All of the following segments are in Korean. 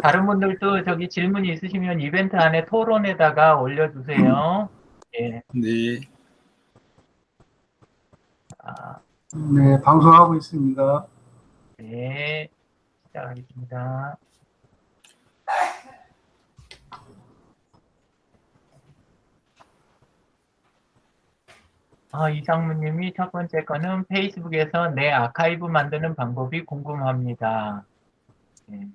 다른 분들도 저기 질문이 있으시면 이벤트 안에 토론에다가 올려주세요. 예. 네. 아, 네, 방송하고 있습니다. 네. 시작하겠습니다. 이상무님이 첫 번째 거는 페이스북에서 내 아카이브 만드는 방법이 궁금합니다. 네.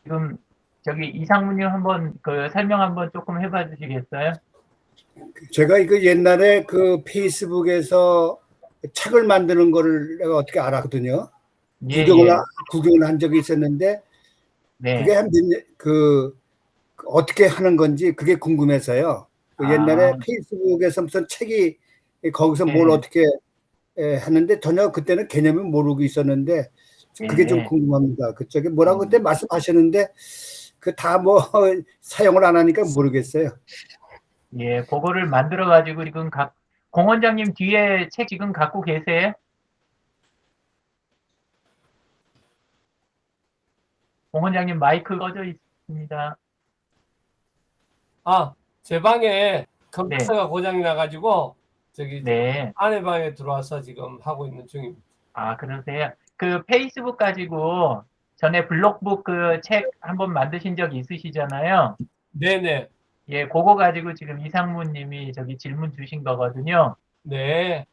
지금 저기 이상무님 한번 그 설명 한번 조금 해봐 주시겠어요? 제가 이거 옛날에 그 페이스북에서 책을 만드는 거를 내가 어떻게 알았거든요. 예, 구경을 한 적이 있었는데 네. 그게 어떻게 하는 건지 그게 궁금해서요. 옛날에 페이스북에서 무슨 책이 거기서 뭘 어떻게 하는데 전혀 그때는 개념을 모르고 있었는데 그게 좀 궁금합니다. 그쪽에 뭐라고 그때 말씀하셨는데 그 다 뭐 사용을 안 하니까 모르겠어요. 예, 그거를 만들어 가지고 지금 공 원장님 뒤에 책 지금 갖고 계세요? 공 원장님 마이크 꺼져 있습니다. 제 방에 컴퓨터가 고장이 나가지고 저기 네. 아내 방에 들어와서 지금 하고 있는 중입니다. 그러세요? 그 페이스북 가지고 전에 블록북 그 책 한번 만드신 적 있으시잖아요. 네네. 예, 그거 가지고 지금 이상무님이 저기 질문 주신 거거든요. 네.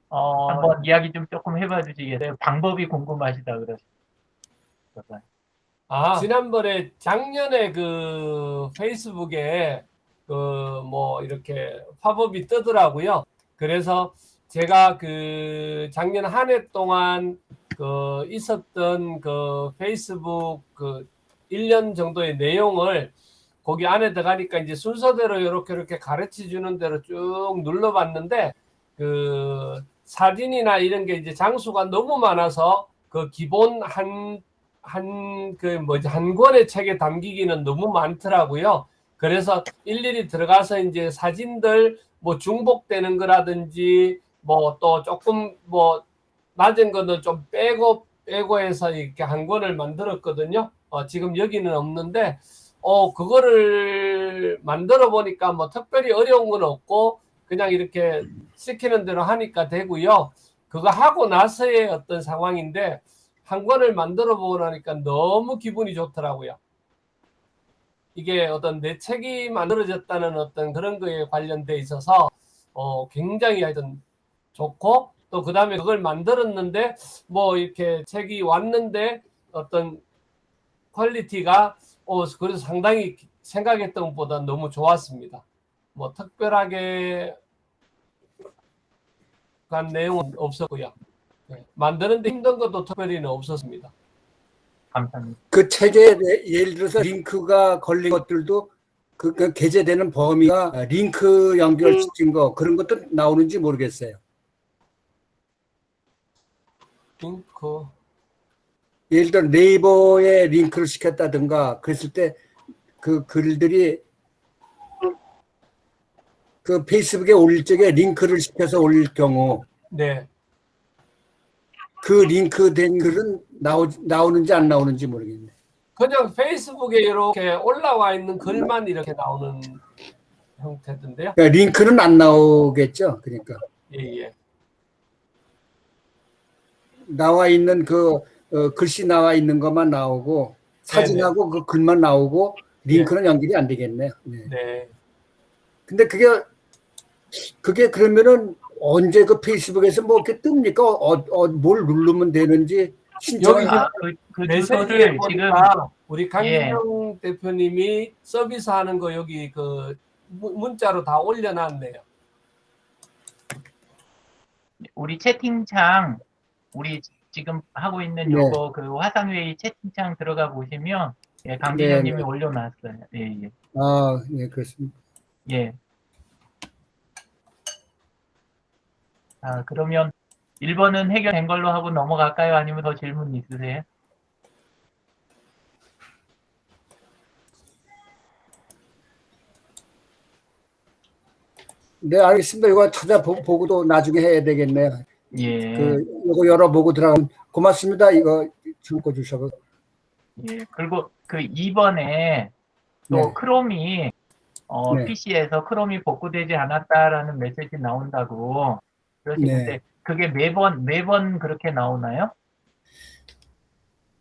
한번 이야기 좀 조금 해봐 주시겠어요? 방법이 궁금하시다 그러셨어요. 지난번에 작년에 그 페이스북에 그 뭐 이렇게 팝업이 뜨더라고요. 그래서 제가 그 작년 한 해 동안 그 있었던 그 페이스북 그 1년 정도의 내용을 거기 안에 들어가니까 이제 순서대로 이렇게 가르쳐 주는 대로 쭉 눌러봤는데 그 사진이나 이런 게 이제 장수가 너무 많아서 그 기본 한 권의 책에 담기기는 너무 많더라고요. 그래서 일일이 들어가서 이제 사진들 뭐 중복되는 거라든지 뭐 또 조금 뭐 낮은 거는 좀 빼고 해서 이렇게 한 권을 만들었거든요. 지금 여기는 없는데 그거를 만들어 보니까 뭐 특별히 어려운 건 없고 그냥 이렇게 시키는 대로 하니까 되고요. 그거 하고 나서의 어떤 상황인데 한 권을 만들어 보고 나니까 너무 기분이 좋더라고요. 이게 어떤 내 책이 만들어졌다는 어떤 그런 거에 관련돼 있어서 굉장히 하여튼 좋고 또 그 다음에 그걸 만들었는데 뭐 이렇게 책이 왔는데 어떤 퀄리티가 그래서 상당히 생각했던 것보다 너무 좋았습니다. 뭐 특별하게 간 내용은 없었고요. 만드는데 힘든 것도 특별히는 없었습니다. 감사합니다. 그 책에 예를 들어서 링크가 걸린 것들도 그 게재되는 범위가 링크 연결시킨 거 그런 것도 나오는지 모르겠어요. 링크 예를 들어 네이버에 링크를 시켰다든가 그랬을 때 그 글들이 그 페이스북에 올릴 적에 링크를 시켜서 올릴 경우 네. 그 링크된 글은 나오는지 안 나오는지 모르겠네. 그냥 페이스북에 이렇게 올라와 있는 글만 이렇게 나오는 형태던데요. 그러니까 링크는 안 나오겠죠. 그러니까 예. 나와 있는 글씨 나와 있는 것만 나오고 사진하고 그 글만 나오고 링크는 연결이 안 되겠네요. 네. 근데 그게 그러면은 언제 그 페이스북에서 뭐 이렇게 뜹니까? 뭘 누르면 되는지 신청을 그 메시지에 주소를 지금 보니까 우리 강진영 대표님이 서비스하는 거 여기 그 문자로 다 올려놨네요. 우리 채팅창 우리 지금 하고 있는 요거 그 화상회의 채팅창 들어가 보시면 강진영님이 올려놨어요. 예. 예, 그렇습니다. 예. 그러면 1번은 해결된 걸로 하고 넘어갈까요? 아니면 더 질문 있으세요? 네, 알겠습니다. 이거 찾아보고도 나중에 해야 되겠네요. 예, 이거 열어보고 들어가면 고맙습니다. 이거 참고 주셔서. 예. 그리고 그 이번에 또 네. 크롬이 네. PC에서 크롬이 복구되지 않았다라는 메시지 나온다고 그러시는데 네. 그게 매번 그렇게 나오나요?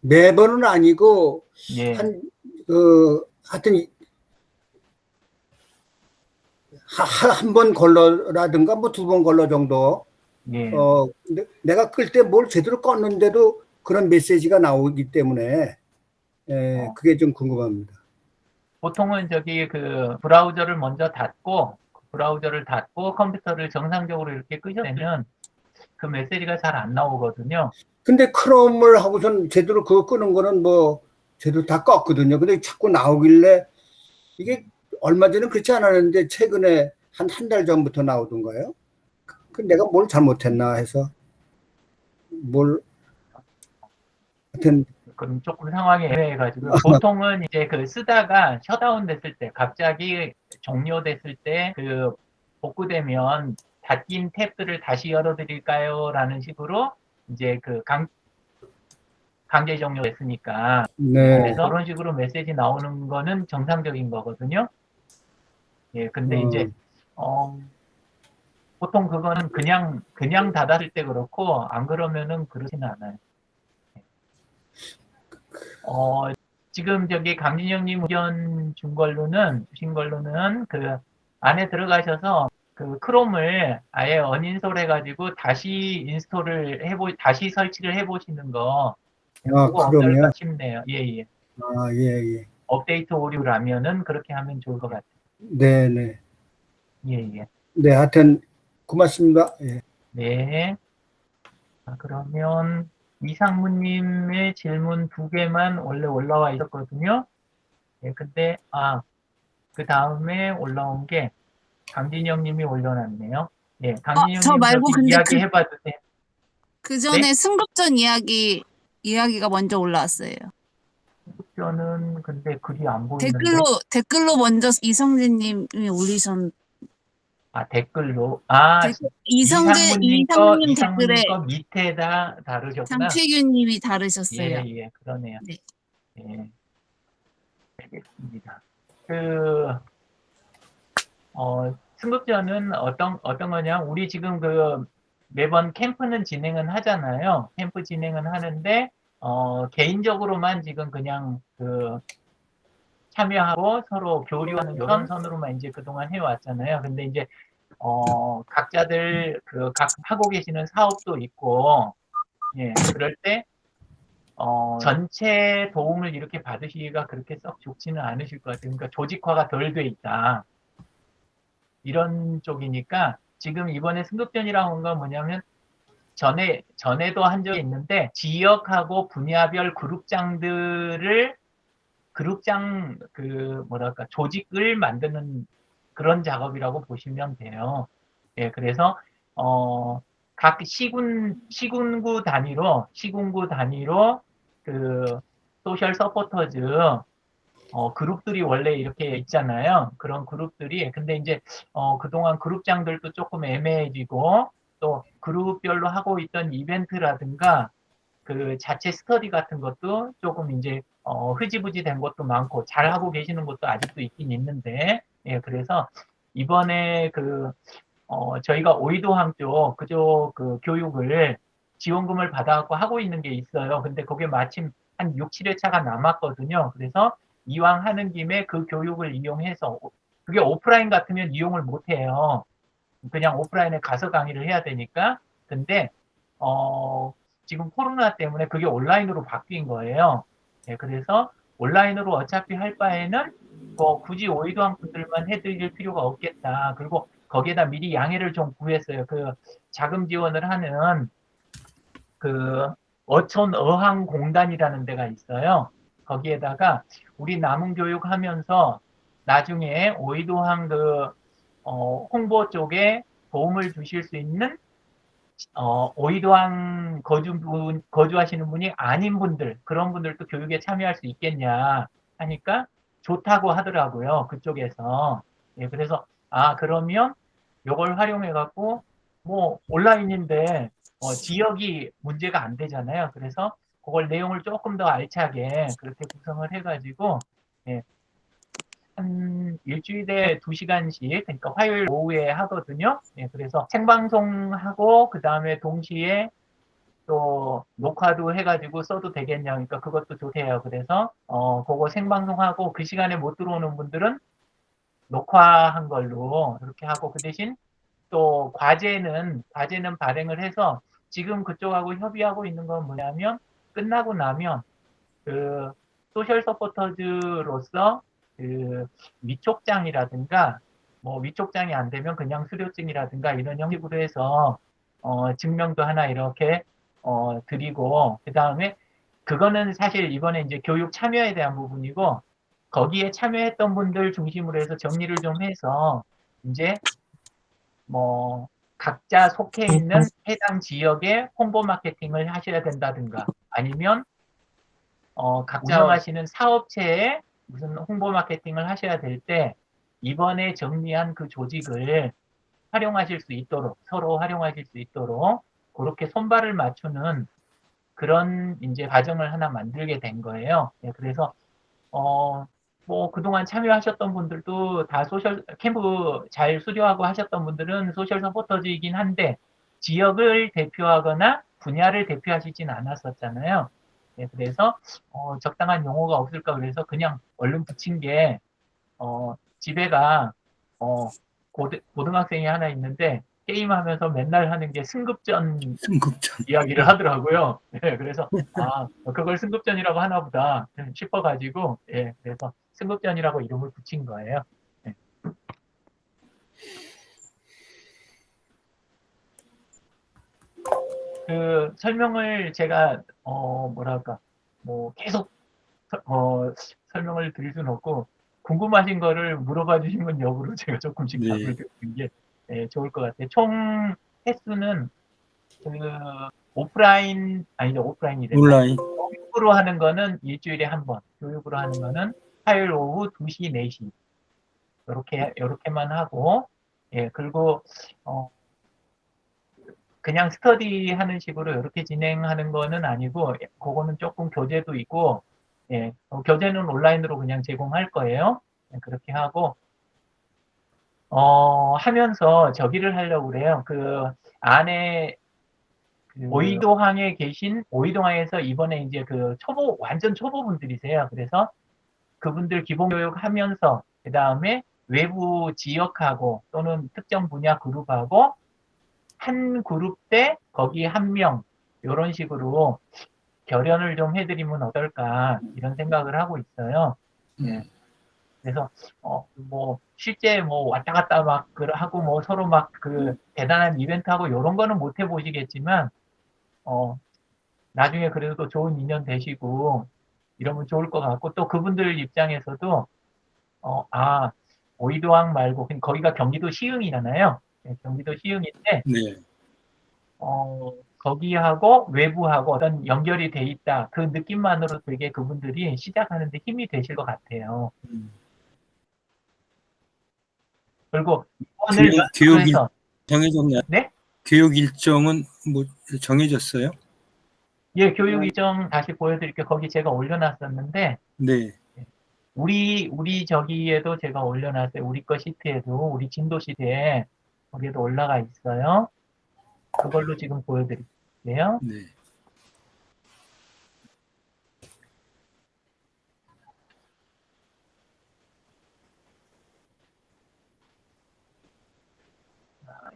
매번은 아니고 예, 하여튼 한 번 걸러라든가 뭐 두 번 걸러 정도. 예. 근데 내가 끌 때 뭘 제대로 껐는데도 그런 메시지가 나오기 때문에 그게 좀 궁금합니다. 보통은 저기 그 브라우저를 먼저 닫고 브라우저를 닫고 컴퓨터를 정상적으로 이렇게 끄셔내면 그 메시지가 잘 안 나오거든요. 근데 크롬을 하고선 제대로 그거 끄는 거는 뭐 제대로 다 껐거든요. 근데 자꾸 나오길래 이게 얼마 전에 그렇지 않았는데 최근에 한 달 전부터 나오던가요? 그 내가 뭘 잘못했나 해서 하여튼 그럼 조금 상황이 애매해가지고 보통은 이제 그 쓰다가 셧다운 됐을 때 갑자기 종료됐을 때 그 복구되면 닫힌 탭들을 다시 열어드릴까요? 라는 식으로 이제 그 강제 종료됐으니까 네. 그래서 그런 식으로 메시지 나오는 거는 정상적인 거거든요. 예, 근데 이제 보통 그거는 그냥 닫았을 때 그렇고 안 그러면은 그러지는 않아요. 지금 저기 강진영님 의견 주신 걸로는 그 안에 들어가셔서 그 크롬을 아예 언인스톨 해가지고 다시 다시 설치를 해보시는 거 그거 어떨까 그러면 싶네요. 예. 예. 업데이트 오류라면은 그렇게 하면 좋을 것 같아요. 네. 예. 네, 하여튼 고맙습니다. 예. 네. 그러면 이상무님의 질문 2개만 원래 올라와 있었거든요. 예, 근데 그 다음에 올라온 게 강진영님이 올려놨네요. 예, 저 강진영님 말고 저기 근데 이야기 해봐도 돼요? 그 전에 네? 승급전 이야기가 먼저 올라왔어요. 저는 근데 글이 안 보이는데. 댓글로 먼저 이성재님이 올리신 댓글로. 이성재님 댓글에 거 밑에다 다루셨구나. 장채규님이 다르셨어요. 예, 그러네요. 네. 예, 알겠습니다. 승급전은 어떤 거냐? 우리 지금 매번 캠프는 진행은 하잖아요. 캠프 진행은 하는데, 개인적으로만 지금 그냥 참여하고 서로 교류하는 이런 선으로만 이제 그동안 해왔잖아요. 근데 이제, 각자들 각 하고 계시는 사업도 있고, 예, 그럴 때, 전체 도움을 이렇게 받으시기가 그렇게 썩 좋지는 않으실 것 같아요. 그러니까 조직화가 덜 돼 있다. 이런 쪽이니까 지금 이번에 승급전이라고 한 건 뭐냐면 전에도 한 적이 있는데 지역하고 분야별 조직을 만드는 그런 작업이라고 보시면 돼요. 예, 그래서 각 시군구 단위로 소셜 서포터즈 그룹들이 원래 이렇게 있잖아요. 그런 그룹들이 근데 이제 그동안 그룹장들도 조금 애매해지고 또 그룹별로 하고 있던 이벤트라든가 그 자체 스터디 같은 것도 조금 이제 흐지부지 된 것도 많고 잘 하고 계시는 것도 아직도 있긴 있는데 예, 그래서 이번에 저희가 오이도항 쪽 그쪽 교육을 지원금을 받아갖고 하고 있는 게 있어요. 근데 그게 마침 한 6, 7회차가 남았거든요. 그래서 이왕 하는 김에 그 교육을 이용해서 그게 오프라인 같으면 이용을 못 해요. 그냥 오프라인에 가서 강의를 해야 되니까. 근데 지금 코로나 때문에 그게 온라인으로 바뀐 거예요. 네, 그래서 온라인으로 어차피 할 바에는 굳이 오이도항 분들만 해드릴 필요가 없겠다. 그리고 거기에다 미리 양해를 좀 구했어요. 자금 지원을 하는 어촌어항공단이라는 데가 있어요. 거기에다가 우리 남은 교육하면서 나중에 오이도항 홍보 쪽에 도움을 주실 수 있는 오이도항 거주하시는 분이 아닌 분들 그런 분들도 교육에 참여할 수 있겠냐 하니까 좋다고 하더라고요. 그쪽에서. 예, 그래서 그러면 요걸 활용해 갖고 뭐 온라인인데 지역이 문제가 안 되잖아요. 그래서 그걸 내용을 조금 더 알차게 그렇게 구성을 해가지고 예, 한 일주일에 2시간씩 그러니까 화요일 오후에 하거든요. 예, 그래서 생방송하고 그 다음에 동시에 또 녹화도 해가지고 써도 되겠냐, 그러니까 그것도 좋대요. 그래서 그거 생방송하고 그 시간에 못 들어오는 분들은 녹화한 걸로 이렇게 하고, 그 대신 또 과제는 발행을 해서 지금 그쪽하고 협의하고 있는 건 뭐냐면, 끝나고 나면 그 소셜 서포터즈로서 그 위촉장이라든가 뭐 위촉장이 안 되면 그냥 수료증이라든가 이런 형식으로 해서 증명도 하나 이렇게 드리고, 그 다음에 그거는 사실 이번에 이제 교육 참여에 대한 부분이고, 거기에 참여했던 분들 중심으로 해서 정리를 좀 해서 이제 뭐 각자 속해 있는 해당 지역의 홍보 마케팅을 하셔야 된다든가, 아니면 각자 운영하시는 사업체에 무슨 홍보 마케팅을 하셔야 될 때 이번에 정리한 그 조직을 활용하실 수 있도록, 서로 활용하실 수 있도록 그렇게 손발을 맞추는 그런 이제 과정을 하나 만들게 된 거예요. 예, 그래서 뭐 그동안 참여하셨던 분들도 다 소셜 캠프 잘 수료하고 하셨던 분들은 소셜 서포터즈이긴 한데 지역을 대표하거나 분야를 대표하시진 않았었잖아요. 예, 그래서 적당한 용어가 없을까 그래서 그냥 얼른 붙인 게 집에가 고등학생이 하나 있는데 게임하면서 맨날 하는 게 승급전 이야기를 하더라고요. 예, 그래서 그걸 승급전이라고 하나 보다 싶어가지고, 예, 그래서 승급전이라고 이름을 붙인 거예요. 예. 그 설명을 제가 뭐랄까 뭐 계속 설명을 드릴 수는 없고, 궁금하신 거를 물어봐 주시면 역으로 제가 조금씩 답을 드리는 게 좋을 것 같아요. 총 횟수는 그 오프라인 아니죠, 오프라인이래. 온라인. 교육으로 하는 거는 일주일에 한 번, 교육으로 하는 거는 화요일 오후 2시, 4시 이렇게만 하고, 예, 그리고 그냥 스터디 하는 식으로 이렇게 진행하는 거는 아니고, 그거는 조금 교재도 있고, 예, 교재는 온라인으로 그냥 제공할 거예요. 예, 그렇게 하고, 하면서 저기를 하려고 그래요. 그 안에 오이도항에 계신, 오이도항에서 이번에 이제 그 완전 초보분들이세요. 그래서 그분들 기본교육 하면서, 그 다음에 외부 지역하고 또는 특정 분야 그룹하고 한 그룹 때 거기 한 명, 이런 식으로 결연을 좀 해드리면 어떨까, 이런 생각을 하고 있어요. 예. 그래서, 뭐, 실제 뭐 왔다 갔다 막 하고 뭐 서로 막 그 대단한 이벤트 하고 이런 거는 못 해보시겠지만, 나중에 그래도 좋은 인연 되시고 이러면 좋을 것 같고, 또 그분들 입장에서도, 오이도항 말고, 거기가 경기도 시흥이잖아요. 네, 경기도 시흥인데, 네. 거기하고 외부하고 어떤 연결이 돼 있다. 그 느낌만으로 되게 그분들이 시작하는데 힘이 되실 것 같아요. 그리고 이번을 교육 해서 정해졌나요? 네? 교육 일정은 뭐 정해졌어요? 예, 교육 일정 다시 보여드릴게요. 거기 제가 올려놨었는데, 네. 우리 저기에도 제가 올려놨어요. 우리 거 시트에도, 우리 진도 시트에 거기에도 올라가 있어요. 그걸로 지금 보여드릴게요. 네.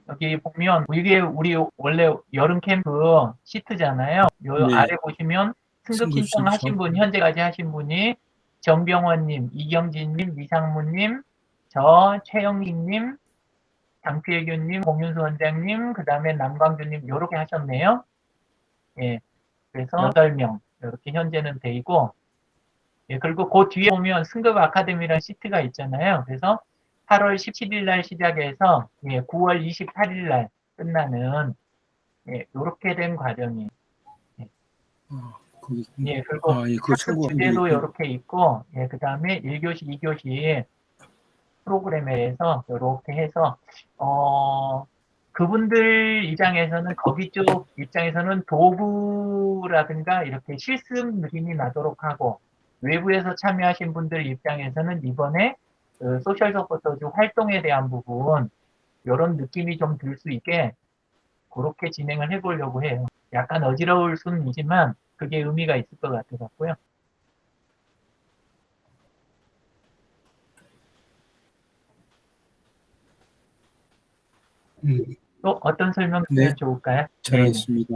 여기 보면 이게 우리 원래 여름 캠프 시트잖아요. 요 네. 아래 보시면 승급 승급 신청하신 신청. 분, 현재까지 하신 분이 정병원님, 이경진님, 이상무님, 저 최영익님, 장필규님, 공윤수 원장님, 그 다음에 남광주님, 요렇게 하셨네요. 예, 그래서 8명 이렇게 현재는 돼 있고, 예, 그리고 그 뒤에 보면 승급 아카데미라는 시트가 있잖아요. 그래서 8월 17일 날 시작해서 9월 28일 날 끝나는 요렇게 된 과정이에요. 예, 그리고 그 참고 주제도 이렇게 있고, 예, 그 다음에 1교시, 2교시 프로그램에 대해서 이렇게 해서 그분들 입장에서는 거기 쪽 입장에서는 도구라든가 이렇게 실습 느낌이 나도록 하고 외부에서 참여하신 분들 입장에서는 이번에 그 소셜 서포터즈 활동에 대한 부분 이런 느낌이 좀 들 수 있게 그렇게 진행을 해보려고 해요. 약간 어지러울 수는 있지만 그게 의미가 있을 것 같아서고요. 또 어떤 설명 네. 드리면 좋을까요? 잘하셨습니다.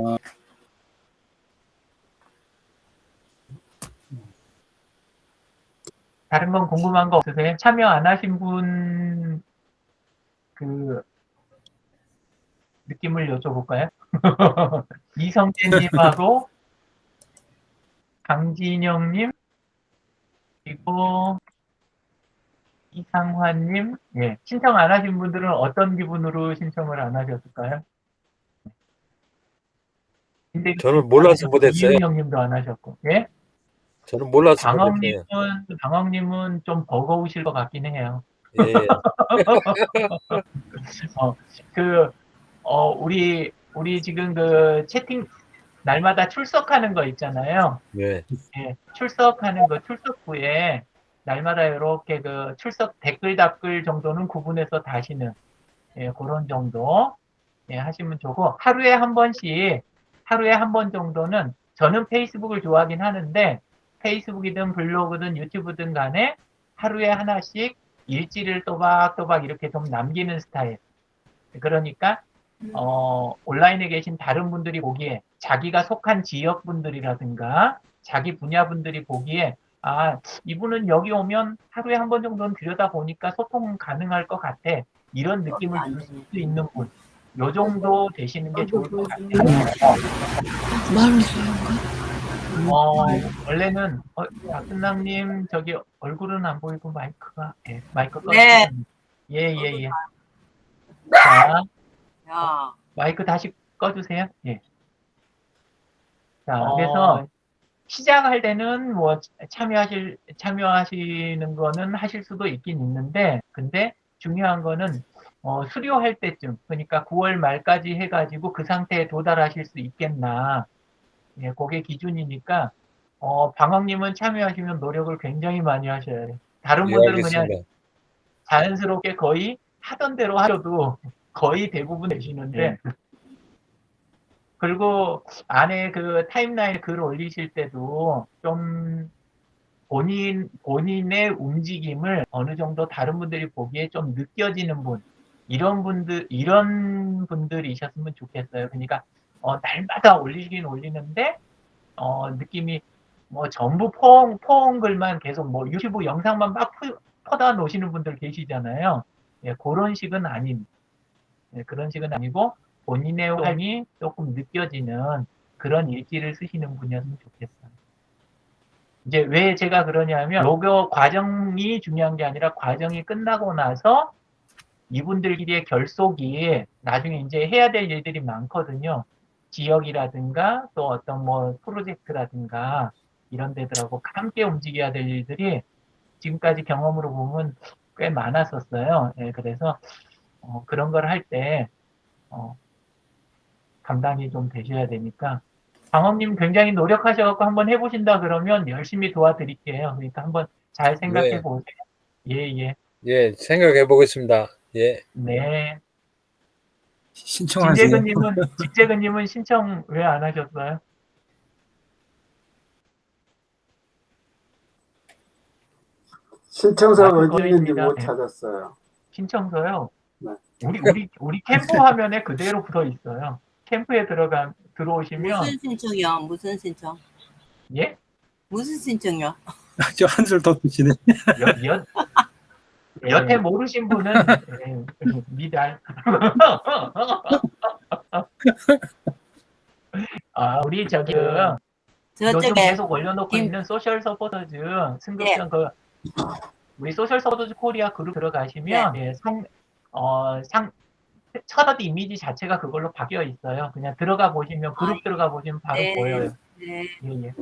다른 건 궁금한 거 없으세요? 참여 안 하신 분 그 느낌을 여쭤볼까요? 이성재님하고 강진영님 그리고 이상환님, 예, 신청 안 하신 분들은 어떤 기분으로 신청을 안 하셨을까요? 저는 몰라서 못했어요. 이윤영님도 안 하셨고, 예? 저는 몰라서 못했어요. 방황님은 좀 버거우실 것 같긴 해요. 예. 우리 지금 그 채팅 날마다 출석하는 거 있잖아요. 네. 예, 출석하는 거 출석부에 날마다 이렇게 그 출석 댓글 답글 정도는 구분해서 다시는 예, 그런 정도 예, 하시면 좋고 하루에 한 번 정도는 저는 페이스북을 좋아하긴 하는데 페이스북이든 블로그든 유튜브든 간에 하루에 하나씩 일지를 또박또박 이렇게 좀 남기는 스타일. 그러니까 온라인에 계신 다른 분들이 보기에 자기가 속한 지역 분들이라든가 자기 분야 분들이 보기에 아 이분은 여기 오면 하루에 한 번 정도는 들여다보니까 소통 가능할 것 같아 이런 느낌을 줄 수 있는 분 요 정도 되시는 게 좋을 것 같아요. 원래는 박순남님 저기 얼굴은 안 보이고 마이크가 예, 마이크 꺼. 네. 예예예. 자. 야. 마이크 다시 꺼주세요. 예. 자, 그래서 시작할 때는 뭐 참여하시는 거는 하실 수도 있긴 있는데, 근데 중요한 거는 수료할 때쯤, 그러니까 9월 말까지 해가지고 그 상태에 도달하실 수 있겠나. 예, 그게 기준이니까, 방황님은 참여하시면 노력을 굉장히 많이 하셔야 돼요. 다른 예, 분들은 그냥 알겠습니다. 자연스럽게 거의 하던 대로 하셔도 거의 대부분 되시는데 그리고 안에 그 타임라인에 글 올리실 때도 좀 본인의 움직임을 어느 정도 다른 분들이 보기에 좀 느껴지는 분 이런 분들이셨으면 좋겠어요. 그러니까 날마다 올리긴 올리는데 느낌이 뭐 전부 포옹 글만 계속 뭐 유튜브 영상만 막 퍼다 놓으시는 분들 계시잖아요. 예, 그런 식은 아닌 네, 그런 식은 아니고 본인의 삶이 조금 느껴지는 그런 일지를 쓰시는 분이었으면 좋겠어요. 이제 왜 제가 그러냐면 요거 과정이 중요한 게 아니라 과정이 끝나고 나서 이분들끼리의 결속이 나중에 이제 해야 될 일들이 많거든요. 지역이라든가 또 어떤 뭐 프로젝트라든가 이런 데들하고 함께 움직여야 될 일들이 지금까지 경험으로 보면 꽤 많았었어요. 예, 그래서 그런 걸 할 때 감당이 좀 되셔야 되니까 방어님 굉장히 노력하셔서 한번 해보신다 그러면 열심히 도와드릴게요. 그러니까 한번 잘 생각해 네. 보세요. 예. 예, 생각해 보겠습니다. 예. 네. 신청하세요. 직재근님은 신청 왜 안 하셨어요? 신청서가 어디 거리입니다. 있는지 못 네. 찾았어요. 신청서요. 네. 우리 캠프 화면에 그대로 붙어 있어요. 캠프에 들어오시면 무슨 신청이야? 무슨 신청? 예? 무슨 신청이야? 저 한술 더 드시네. 여태 모르신 분은 미달. 우리 요즘 저쪽에 계속 올려놓고 있는 소셜 서포터즈 승급전 네. 우리 소셜 서포터즈 코리아 그룹 들어가시면 첫 이미지 자체가 그걸로 바뀌어 있어요. 그냥 들어가 보시면 그룹 들어가 보시면 바로 네. 보여요. 네. 예.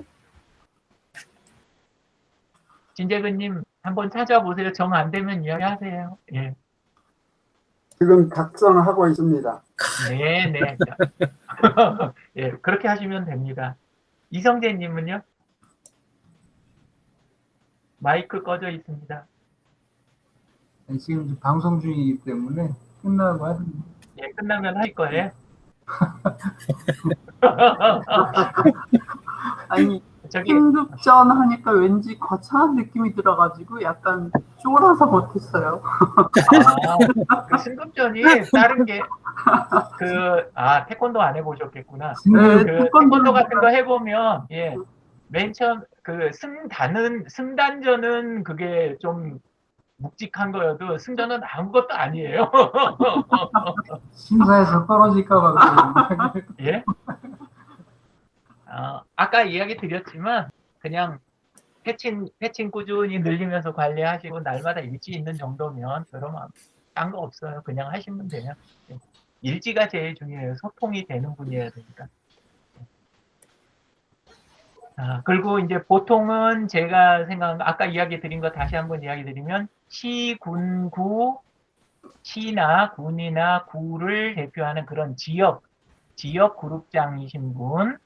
진재근님 한번 찾아보세요. 정 안 되면 이야기하세요. 예. 지금 작성하고 있습니다. 네, 네. 예, 그렇게 하시면 됩니다. 이성재님은요? 마이크 꺼져 있습니다. 네, 지금 이제 방송 중이기 때문에 끝나고 하는 예, 끝나면 할 거예요. 아니, 저기 힘급전 하니까 왠지 거창한 느낌이 들어가지고 약간 쫄아서 못했어요. 그 승급전이 다른 게 태권도 안 해보셨겠구나. 네, 태권도 같은 거 해보면 예, 맨 처음 그 승단전은 그게 좀 묵직한 거여도 승전은 아무것도 아니에요. 심사에서 떨어질까봐. 예? 아까 이야기 드렸지만 그냥 패친 꾸준히 늘리면서 관리하시고 날마다 일지 있는 정도면 그러면 딴 거 없어요. 그냥 하시면 돼요. 예. 일지가 제일 중요해요. 소통이 되는 분이어야 되니까. 그리고 이제 보통은 제가 생각한 거, 아까 이야기 드린 거 다시 한번 이야기 드리면 시, 군, 구, 시나 군이나 구를 대표하는 그런 지역 그룹장이신 분,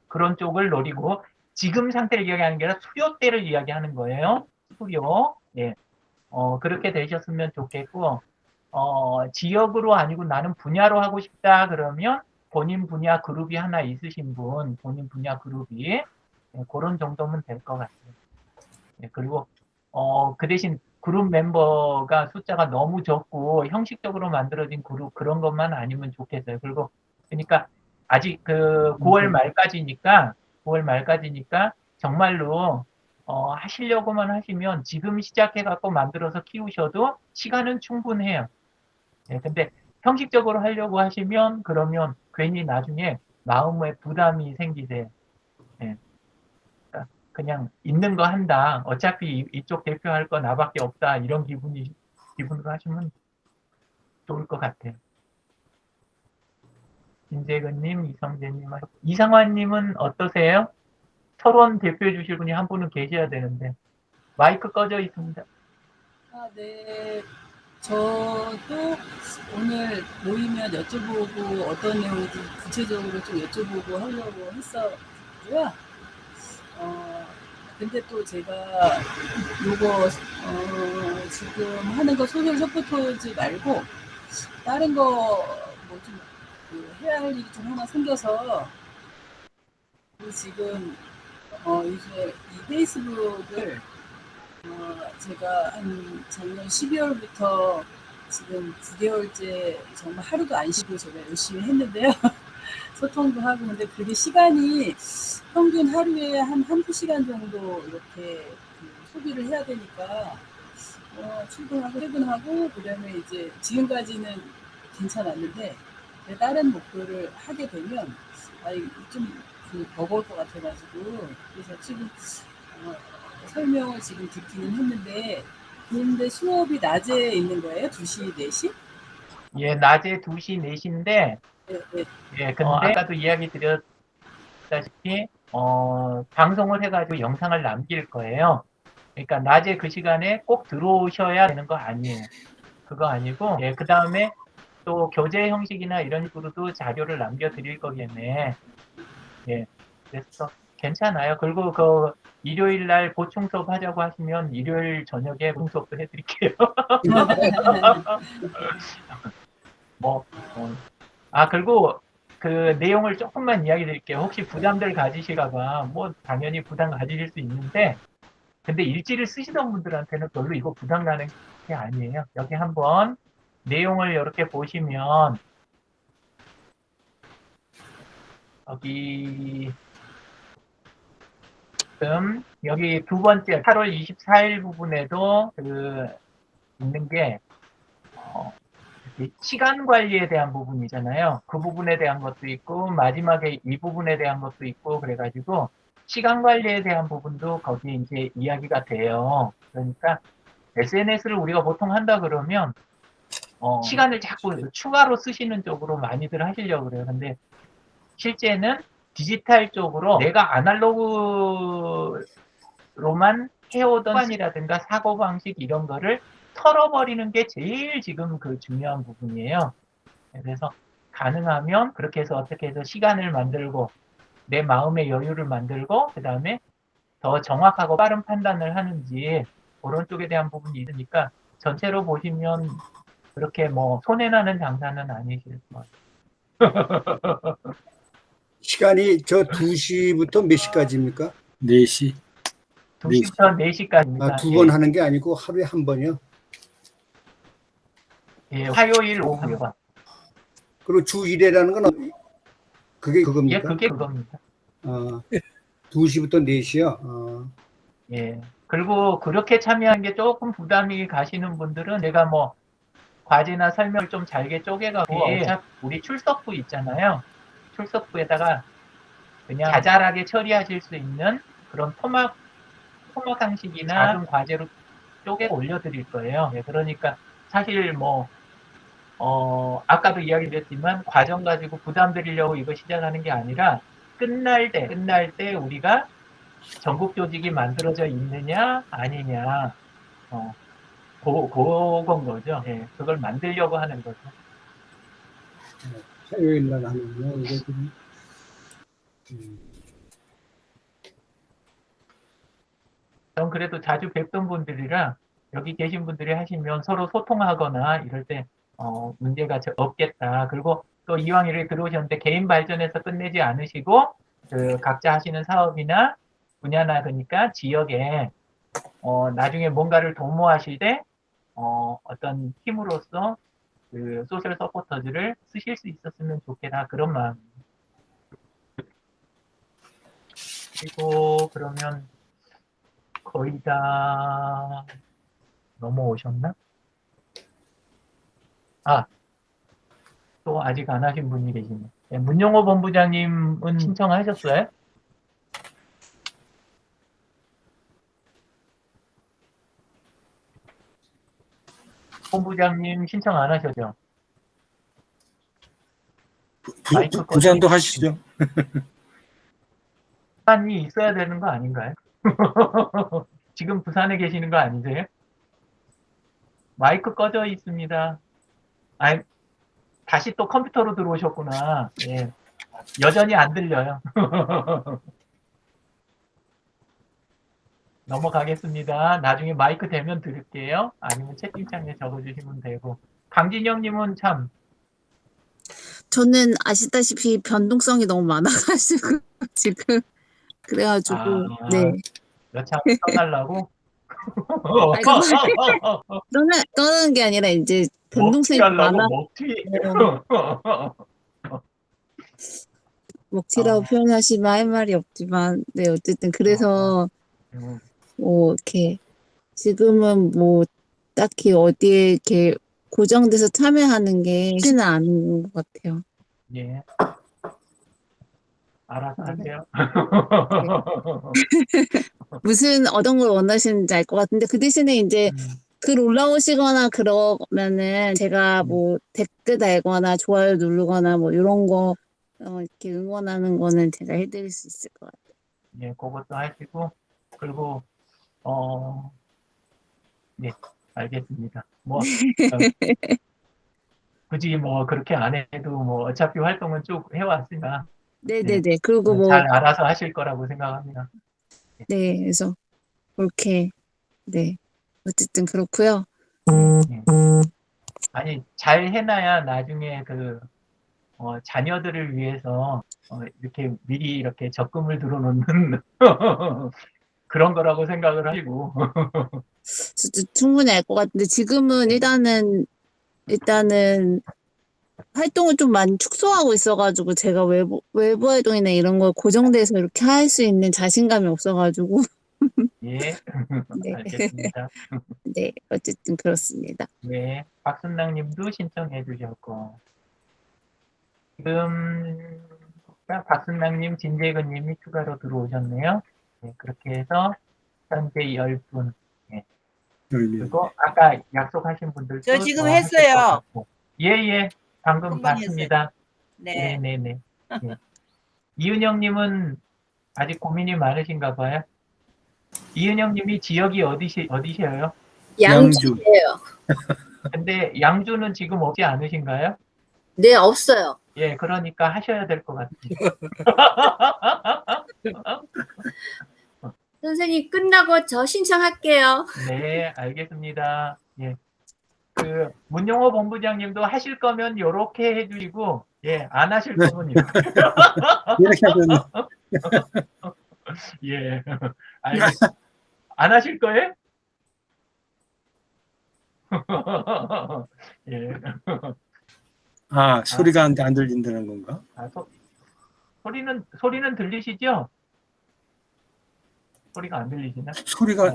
그런 쪽을 노리고 지금 상태를 이야기하는 게 아니라 수요 때를 이야기하는 거예요. 수요. 예. 그렇게 되셨으면 좋겠고, 지역으로 아니고 나는 분야로 하고 싶다 그러면 본인 분야 그룹이 하나 있으신 분, 본인 분야 그룹이 예, 그런 정도면 될 것 같아요. 예, 그리고 그 대신 그룹 멤버가 숫자가 너무 적고 형식적으로 만들어진 그룹 그런 것만 아니면 좋겠어요. 그리고 그러니까 아직 9월 말까지니까 정말로 하시려고만 하시면 지금 시작해 갖고 만들어서 키우셔도 시간은 충분해요. 예, 근데 형식적으로 하려고 하시면 그러면 괜히 나중에 마음에 부담이 생기세요. 예. 그러니까 그냥 있는 거 한다. 어차피 이쪽 대표할 거 나밖에 없다. 이런 기분으로 하시면 좋을 것 같아요. 김재근님, 이성재님, 이상환님은 어떠세요? 서론 대표해 주실 분이 한 분은 계셔야 되는데 마이크 꺼져 있습니다. 네. 저도 오늘 모이면 여쭤보고 어떤 내용인지 구체적으로 좀 여쭤보고 하려고 했었고요. 근데 또 제가 요거 지금 하는 거 소셜 서포터즈 말고 다른 거 뭐 좀 해야 할 일이 좀 하나 생겨서 지금 이제 이 페이스북을 제가 한 작년 12월부터 지금 9개월째 정말 하루도 안 쉬고 제가 열심히 했는데요. 소통도 하고, 근데 그게 시간이 평균 하루에 한두 시간 정도 이렇게 소비를 해야 되니까, 출근하고 퇴근하고, 그 다음에 이제 지금까지는 괜찮았는데, 다른 목표를 하게 되면, 좀 버거울 것 같아가지고, 그래서 지금, 설명을 지금 듣기는 했는데, 근데 수업이 낮에 있는 거예요? 2시, 4시? 예, 낮에 2시, 4시인데, 네. 예, 근데 아까도 이야기 드렸다시피, 방송을 해가지고 영상을 남길 거예요. 그러니까 낮에 그 시간에 꼭 들어오셔야 되는 거 아니에요. 그거 아니고, 예, 그 다음에 또 교재 형식이나 이런 식으로도 자료를 남겨드릴 거겠네. 예, 그래서 괜찮아요. 그리고 일요일 날 보충 수업 하자고 하시면 일요일 저녁에 보충 수업도 해드릴게요. 그리고 그 내용을 조금만 이야기 드릴게요. 혹시 부담들 가지실까봐, 당연히 부담 가지실 수 있는데, 근데 일지를 쓰시던 분들한테는 별로 이거 부담 가는 게 아니에요. 여기 한번 내용을 이렇게 보시면, 여기 두 번째 8월 24일 부분에도 있는 게 시간 관리에 대한 부분이잖아요. 그 부분에 대한 것도 있고 마지막에 이 부분에 대한 것도 있고 그래가지고 시간 관리에 대한 부분도 거기 이제 이야기가 돼요. 그러니까 SNS를 우리가 보통 한다 그러면 시간을 자꾸 추가로 쓰시는 쪽으로 많이들 하시려고 그래요. 근데 실제는 디지털 쪽으로 내가 아날로그로만 해오던 습관이라든가 사고방식 이런 거를 털어버리는 게 제일 지금 그 중요한 부분이에요. 그래서 가능하면 그렇게 해서 어떻게 해서 시간을 만들고 내 마음의 여유를 만들고 그 다음에 더 정확하고 빠른 판단을 하는지 그런 쪽에 대한 부분이 있으니까 전체로 보시면 그렇게 뭐 손해나는 장사는 아니실 거예요. 시간이 저 2시부터 몇 시까지입니까? 4시. 2시부터 4시까지입니다. 아, 2번 하는 게 아니고 하루에 한 번이요? 예, 화요일 오후 1번. 그리고 주 1회라는 건 그게 그겁니까? 예, 그게 그겁니다. 2시부터 4시요? 예. 그리고 그렇게 참여하는 게 조금 부담이 가시는 분들은 내가 뭐 과제나 설명을 좀 잘게 쪼개가고 어차피 우리 출석부 있잖아요. 출석부에다가 그냥 자잘하게 처리하실 수 있는 그런 토막 방식이나 작은 과제로 쪼개 올려드릴 거예요. 예, 그러니까 사실 뭐 아까도 이야기 드렸지만 과정 가지고 부담 드리려고 이거 시작하는 게 아니라 끝날 때 우리가 전국 조직이 만들어져 있느냐 아니냐 그건 거죠. 예, 그걸 만들려고 하는 거죠. 화요일 날 하는군요. 이게 좀. 전 그래도 자주 뵙던 분들이라 여기 계신 분들이 하시면 서로 소통하거나 이럴 때 문제가 없겠다. 그리고 또 이왕 이렇게 들어오셨는데 개인 발전해서 끝내지 않으시고 그 각자 하시는 사업이나 분야나 그러니까 지역에 나중에 뭔가를 도모하실 때 어떤 힘으로서 그 소셜 서포터즈를 쓰실 수 있었으면 좋겠다 그런 마음. 그리고 그러면 거의 다 넘어오셨나? 또 아직 안 하신 분이 계시네. 네, 문용호 본부장님은 신청하셨어요? 본부장님 신청 안 하셨죠? 부산도 하시죠. 부산이 있어야 되는 거 아닌가요? 지금 부산에 계시는 거 아니세요? 마이크 꺼져 있습니다. 아니, 다시 또 컴퓨터로 들어오셨구나. 예. 여전히 안 들려요. 넘어가겠습니다. 나중에 마이크 되면 들을게요. 아니면 채팅창에 적어주시면 되고. 강진영님은 참. 저는 아시다시피 변동성이 너무 많아가지고 지금 그래가지고 네. 여차 떠달라고? 떠나는 게 아니라 이제 변동성이 많아. 먹튀라고 표현하시면 할 말이 없지만, 네, 어쨌든 그래서 뭐 이렇게 지금은 뭐 딱히 어디에 이렇게 고정돼서 참여하는 게 쉽지는 않은 것 같아요. 예. 알아서 하세요. 무슨 어떤 걸 원하시는지 알 것 같은데 그 대신에 이제 글 올라오시거나 그러면은 제가 뭐 댓글 달거나 좋아요 누르거나 뭐 이런 거 이렇게 응원하는 거는 제가 해드릴 수 있을 것 같아요. 예, 그것도 하시고 그리고 네, 알겠습니다. 뭐 굳이 뭐 그렇게 안 해도 뭐 어차피 활동은 쭉 해왔으니까. 네네네. 네. 그리고 뭐 잘 알아서 하실 거라고 생각합니다. 네, 그래서 그렇게 네, 어쨌든 그렇고요. 아니 잘 해놔야 나중에 그 자녀들을 위해서 이렇게 미리 이렇게 적금을 들어놓는 그런 거라고 생각을 하시고. 저도 충분히 알 것 같은데 지금은 일단은 활동을 좀 많이 축소하고 있어가지고 제가 외부 활동이나 이런 걸 고정돼서 이렇게 할 수 있는 자신감이 없어가지고. 예, 네. 알겠습니다. 네, 어쨌든 그렇습니다. 네, 박순낭님도 신청해 주셨고 지금 박순낭님, 진재근님이 추가로 들어오셨네요. 네, 그렇게 해서 현재 10분. 네. 그리고 아까 약속하신 분들도 저 지금 했어요. 예, 방금 금방 봤습니다. 네. 네. 이은영님은 아직 고민이 많으신가 봐요. 이은영님이 지역이 어디셔요? 양주예요. 근데 양주는 지금 없지 않으신가요? 네, 없어요. 예, 그러니까 하셔야 될 것 같아요. 선생님 끝나고 저 신청할게요. 네, 알겠습니다. 예. 그 문용호 본부장님도 하실 거면 요렇게 해주시고, 예, 안 하실 거면 이렇게. 이렇게 하더니 예, 알겠습니다. 안 하실 거예요? 예. 소리가 안 들린다는 건가? 소리는 들리시죠? 소리가 안 들리시나? 소리가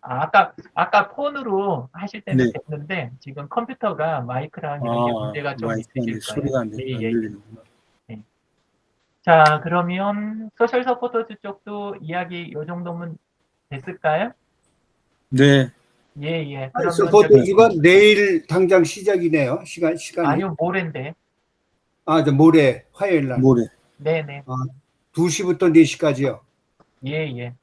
아까 폰으로 하실 때는 네. 됐는데 지금 컴퓨터가 마이크랑 이런 게 문제가 좀 있으실 거예요. 소리가 안 예, 예. 들리는구나. 자, 그러면 소셜 서포터즈 쪽도 이야기 요 정도면 됐을까요? 네. 예, 예. 그러면 서포터즈가 내일 당장 시작이네요. 시간이. 아니요, 모레인데. 저 모레 화요일 날. 모레. 네, 네. 2시부터 4시까지요. 예, 예.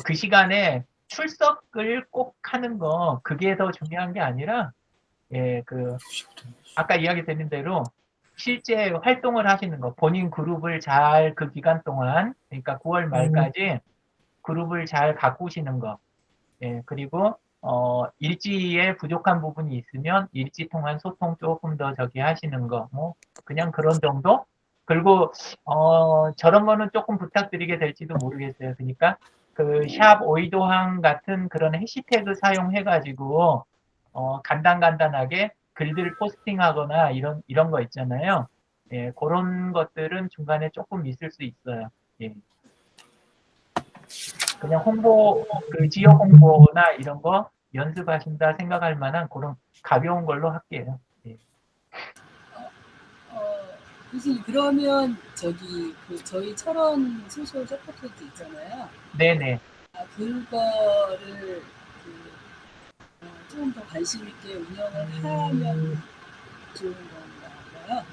그 시간에 출석을 꼭 하는 거 그게 더 중요한 게 아니라 아까 이야기 드린 대로 실제 활동을 하시는 거, 본인 그룹을 잘 그 기간 동안, 그러니까 9월 말까지 그룹을 잘 가꾸시는 거, 그리고 일지에 부족한 부분이 있으면 일지 통한 소통 조금 더 하시는 거, 그냥 그런 정도. 그리고 저런 거는 조금 부탁드리게 될지도 모르겠어요. 그러니까 그 샵 오이도항 같은 그런 해시태그 사용해가지고 간단하게 글들 포스팅하거나 이런 거 있잖아요. 예, 그런 것들은 중간에 조금 있을 수 있어요. 예. 그냥 지역 홍보나 이런 거 연습하신다 생각할 만한 그런 가벼운 걸로 할게요. 예. 교수님 그러면 저희 철원 소셜 서포터즈 있잖아요. 네네. 그거를 좀 더 관심 있게 운영을 하면 좋은 건가요?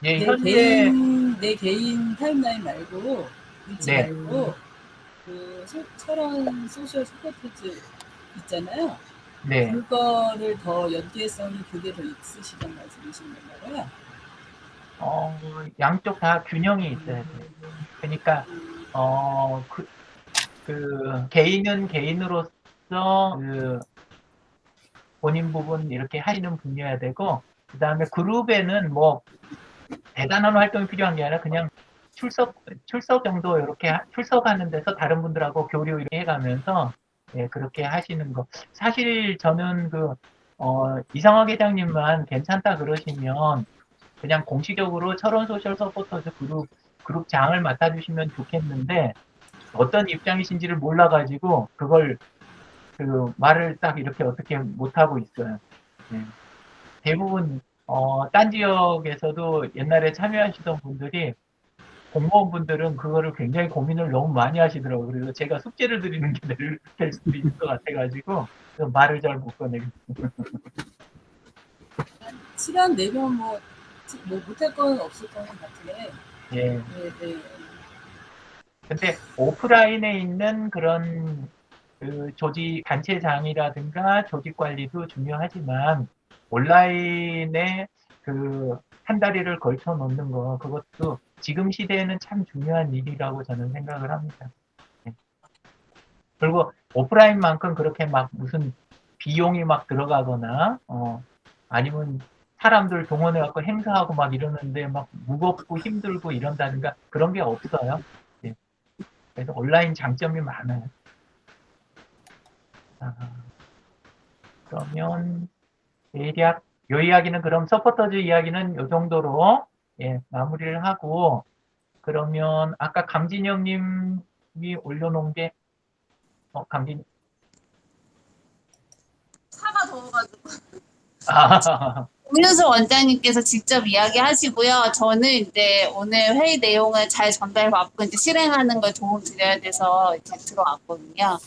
예, 내 개인 타임라인 말고 일지 말고 그 철원 소셜 서포터즈 있잖아요. 네. 그거를 더 연계성이 그게 더 있으시단 말씀이신 건가요? 양쪽 다 균형이 있어야 돼요. 그러니까 개인은 개인으로서 본인 부분 이렇게 하시는 분이어야 되고, 그 다음에 그룹에는 대단한 활동이 필요한 게 아니라 그냥 출석 정도 이렇게 출석하는 데서 다른 분들하고 교류 이렇게 해가면서 그렇게 하시는 거. 사실 저는 이상화 회장님만 괜찮다 그러시면 그냥 공식적으로 철원 소셜 서포터즈 그룹장을 맡아주시면 좋겠는데, 어떤 입장이신지를 몰라가지고 그걸 말을 딱 이렇게 어떻게 못하고 있어요. 대부분 딴 지역에서도 옛날에 참여하시던 분들이, 공무원분들은 그거를 굉장히 고민을 너무 많이 하시더라고요. 그래서 제가 숙제를 드리는 게 될 수도 있을 것 같아가지고 말을 잘 못 꺼내겠어요. 시간 내면 못할 건 없을 것 같은데. 예. 근데 오프라인에 있는 그런 조직 단체장이라든가 조직 관리도 중요하지만, 온라인에 한 다리를 걸쳐 놓는 거, 그것도 지금 시대에는 참 중요한 일이라고 저는 생각을 합니다. 그리고 오프라인만큼 그렇게 무슨 비용이 들어가거나 아니면 사람들 동원해갖고 행사하고 이러는데 무겁고 힘들고 이런다든가 그런 게 없어요. 그래서 온라인 장점이 많아요. 그러면 대략 요 이야기는, 그럼 서포터즈 이야기는 요 정도로 마무리를 하고, 그러면 아까 강진영 님이 올려놓은 게 차가 더워가지고. 아, 김윤수 원장님께서 직접 이야기하시고요. 저는 이제 오늘 회의 내용을 잘 전달받고 이제 실행하는 걸 도움 드려야 돼서 이제 들어왔거든요.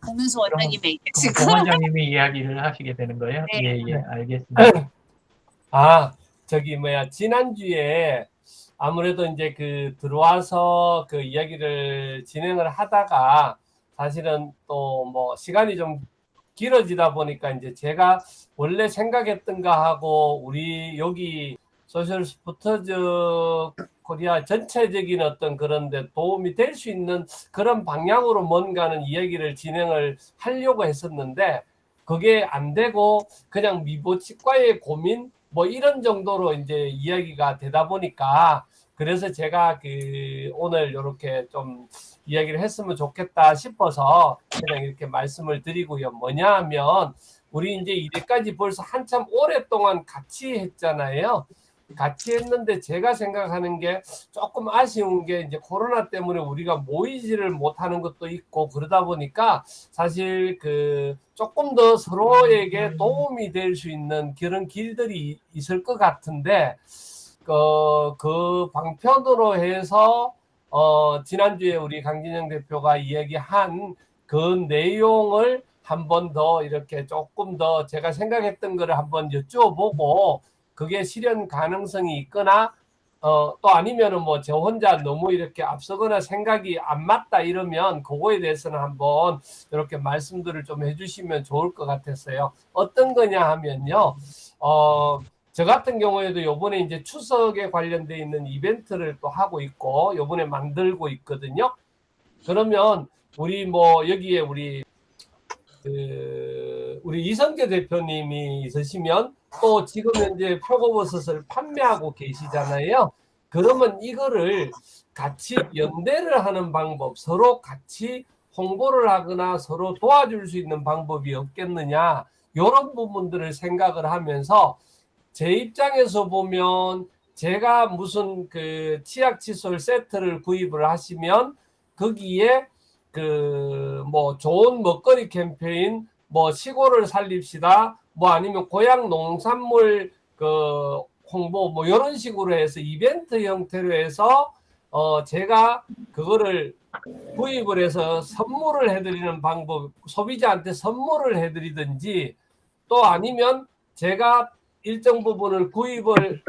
김윤수 원장님의 그럼 공 원장님이 이야기를 하시게 되는 거예요? 네. 예, 알겠습니다. 지난주에 아무래도 이제 그 들어와서 그 이야기를 진행을 하다가 사실은 또 뭐 시간이 좀 길어지다 보니까 이제 제가 원래 생각했던 거 하고 우리 여기 소셜 스포터즈 코리아 전체적인 어떤 그런 데 도움이 될 수 있는 그런 방향으로 뭔가는 이야기를 진행을 하려고 했었는데 그게 안 되고 그냥 미보치과의 고민 뭐 이런 정도로 이제 이야기가 되다 보니까 그래서 제가 그 오늘 이렇게 좀 이야기를 했으면 좋겠다 싶어서 그냥 이렇게 말씀을 드리고요. 뭐냐 하면 우리 이제 이때까지 벌써 한참 오랫동안 같이 했잖아요. 같이 했는데 제가 생각하는 게 조금 아쉬운 게 이제 코로나 때문에 우리가 모이지를 못하는 것도 있고 그러다 보니까 사실 그 조금 더 서로에게 도움이 될 수 있는 그런 길들이 있을 것 같은데 그 방편으로 해서 지난주에 우리 강진영 대표가 이야기한 그 내용을 한 번 더 이렇게 조금 더 제가 생각했던 거를 한번 여쭈어보고 그게 실현 가능성이 있거나 또 아니면은 뭐 저 혼자 너무 이렇게 앞서거나 생각이 안 맞다 이러면 그거에 대해서는 한번 이렇게 말씀들을 좀 해주시면 좋을 것 같았어요. 어떤 거냐 하면요. 저 같은 경우에도 요번에 이제 추석에 관련돼 있는 이벤트를 또 하고 있고 요번에 만들고 있거든요. 그러면 우리 뭐 여기에 우리 이성계 대표님이 있으시면 또 지금 현재 표고버섯을 판매하고 계시잖아요. 그러면 이거를 같이 연대를 하는 방법, 서로 같이 홍보를 하거나 서로 도와줄 수 있는 방법이 없겠느냐 이런 부분들을 생각을 하면서 제 입장에서 보면 제가 무슨 그 치약 칫솔 세트를 구입을 하시면 거기에 그 뭐 좋은 먹거리 캠페인 뭐 시골을 살립시다 뭐 아니면 고향 농산물 그 홍보 뭐 이런 식으로 해서 이벤트 형태로 해서 제가 그거를 구입을 해서 선물을 해드리는 방법, 소비자한테 선물을 해드리든지 또 아니면 제가 일정 부분을 구입을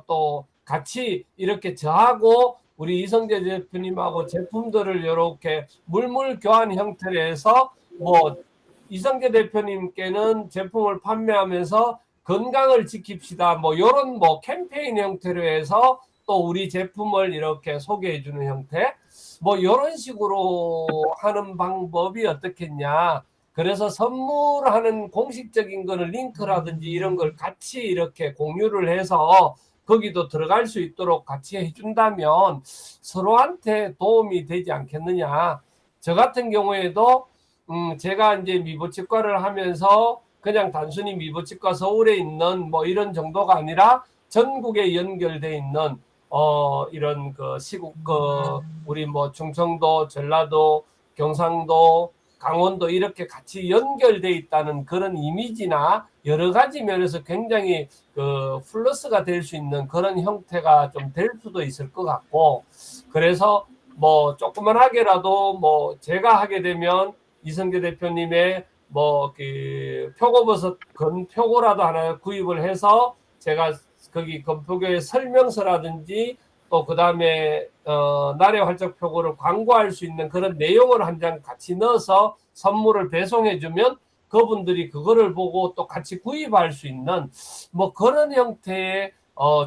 또 같이 이렇게 저하고 우리 이성재 대표님하고 제품들을 이렇게 물물 교환 형태로 해서 뭐 이성재 대표님께는 제품을 판매하면서 건강을 지킵시다 뭐 이런 뭐 캠페인 형태로 해서 또 우리 제품을 이렇게 소개해 주는 형태 뭐 이런 식으로 하는 방법이 어떻겠냐. 그래서 선물하는 공식적인 거는 링크라든지 이런 걸 같이 이렇게 공유를 해서 거기도 들어갈 수 있도록 같이 해준다면 서로한테 도움이 되지 않겠느냐. 저 같은 경우에도 제가 이제 미보치과를 하면서 그냥 단순히 미보치과 서울에 있는 뭐 이런 정도가 아니라 전국에 연결돼 있는 이런 그 시국 우리 뭐 충청도, 전라도, 경상도, 강원도 이렇게 같이 연결돼 있다는 그런 이미지나 여러 가지 면에서 굉장히 그 플러스가 될 수 있는 그런 형태가 좀 될 수도 있을 것 같고 그래서 뭐 조그만하게라도 뭐 제가 하게 되면 이성계 대표님의 뭐 그 표고버섯 건표고라도 하나 구입을 해서 제가 거기 건표고의 설명서라든지 또 그다음에 나래 활짝 표고를 광고할 수 있는 그런 내용을 한 장 같이 넣어서 선물을 배송해 주면 그분들이 그거를 보고 또 같이 구입할 수 있는 뭐 그런 형태의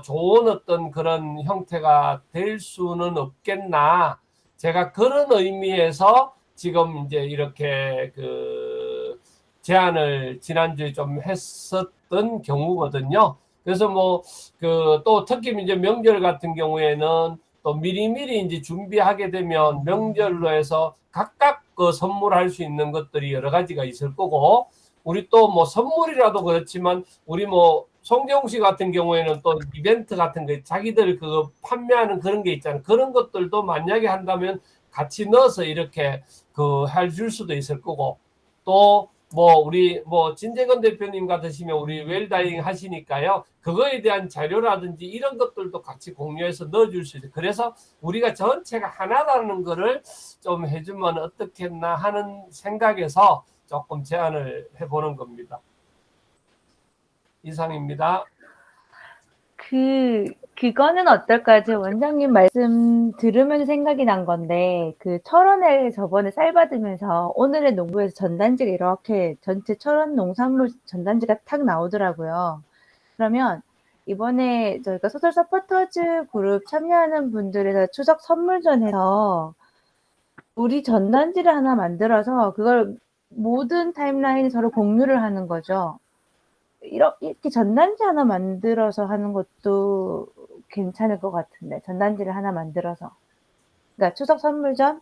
좋은 어떤 그런 형태가 될 수는 없겠나. 제가 그런 의미에서 지금 이제 이렇게 그 제안을 지난주에 좀 했었던 경우거든요. 그래서 뭐 그 또 특히 이제 명절 같은 경우에는 또 미리미리 이제 준비하게 되면 명절로 해서 각각 그 선물할 수 있는 것들이 여러 가지가 있을 거고 우리 또 뭐 선물이라도 그렇지만 우리 뭐 송재홍 씨 같은 경우에는 또 이벤트 같은 거 자기들 그 판매하는 그런 게 있잖아요. 그런 것들도 만약에 한다면 같이 넣어서 이렇게 그 해줄 수도 있을 거고 또 뭐 우리 뭐 진재건 대표님 같으시면 우리 웰다잉 하시니까요. 그거에 대한 자료라든지 이런 것들도 같이 공유해서 넣어줄 수 있어요. 그래서 우리가 전체가 하나라는 거를 좀 해주면 어떻겠나 하는 생각에서 조금 제안을 해보는 겁니다. 이상입니다. 그거는 어떨까요? 제 원장님 말씀 들으면서 생각이 난 건데, 그 철원에 저번에 쌀 받으면서 오늘의 농부에서 전단지가 이렇게 전체 철원 농산물 전단지가 탁 나오더라고요. 그러면 이번에 저희가 소설 서포터즈 그룹 참여하는 분들에서 추석 선물전에서 우리 전단지를 하나 만들어서 그걸 모든 타임라인에 서로 공유를 하는 거죠. 이렇게 전단지 하나 만들어서 하는 것도 괜찮을 것 같은데, 전단지를 하나 만들어서. 그러니까 추석 선물전,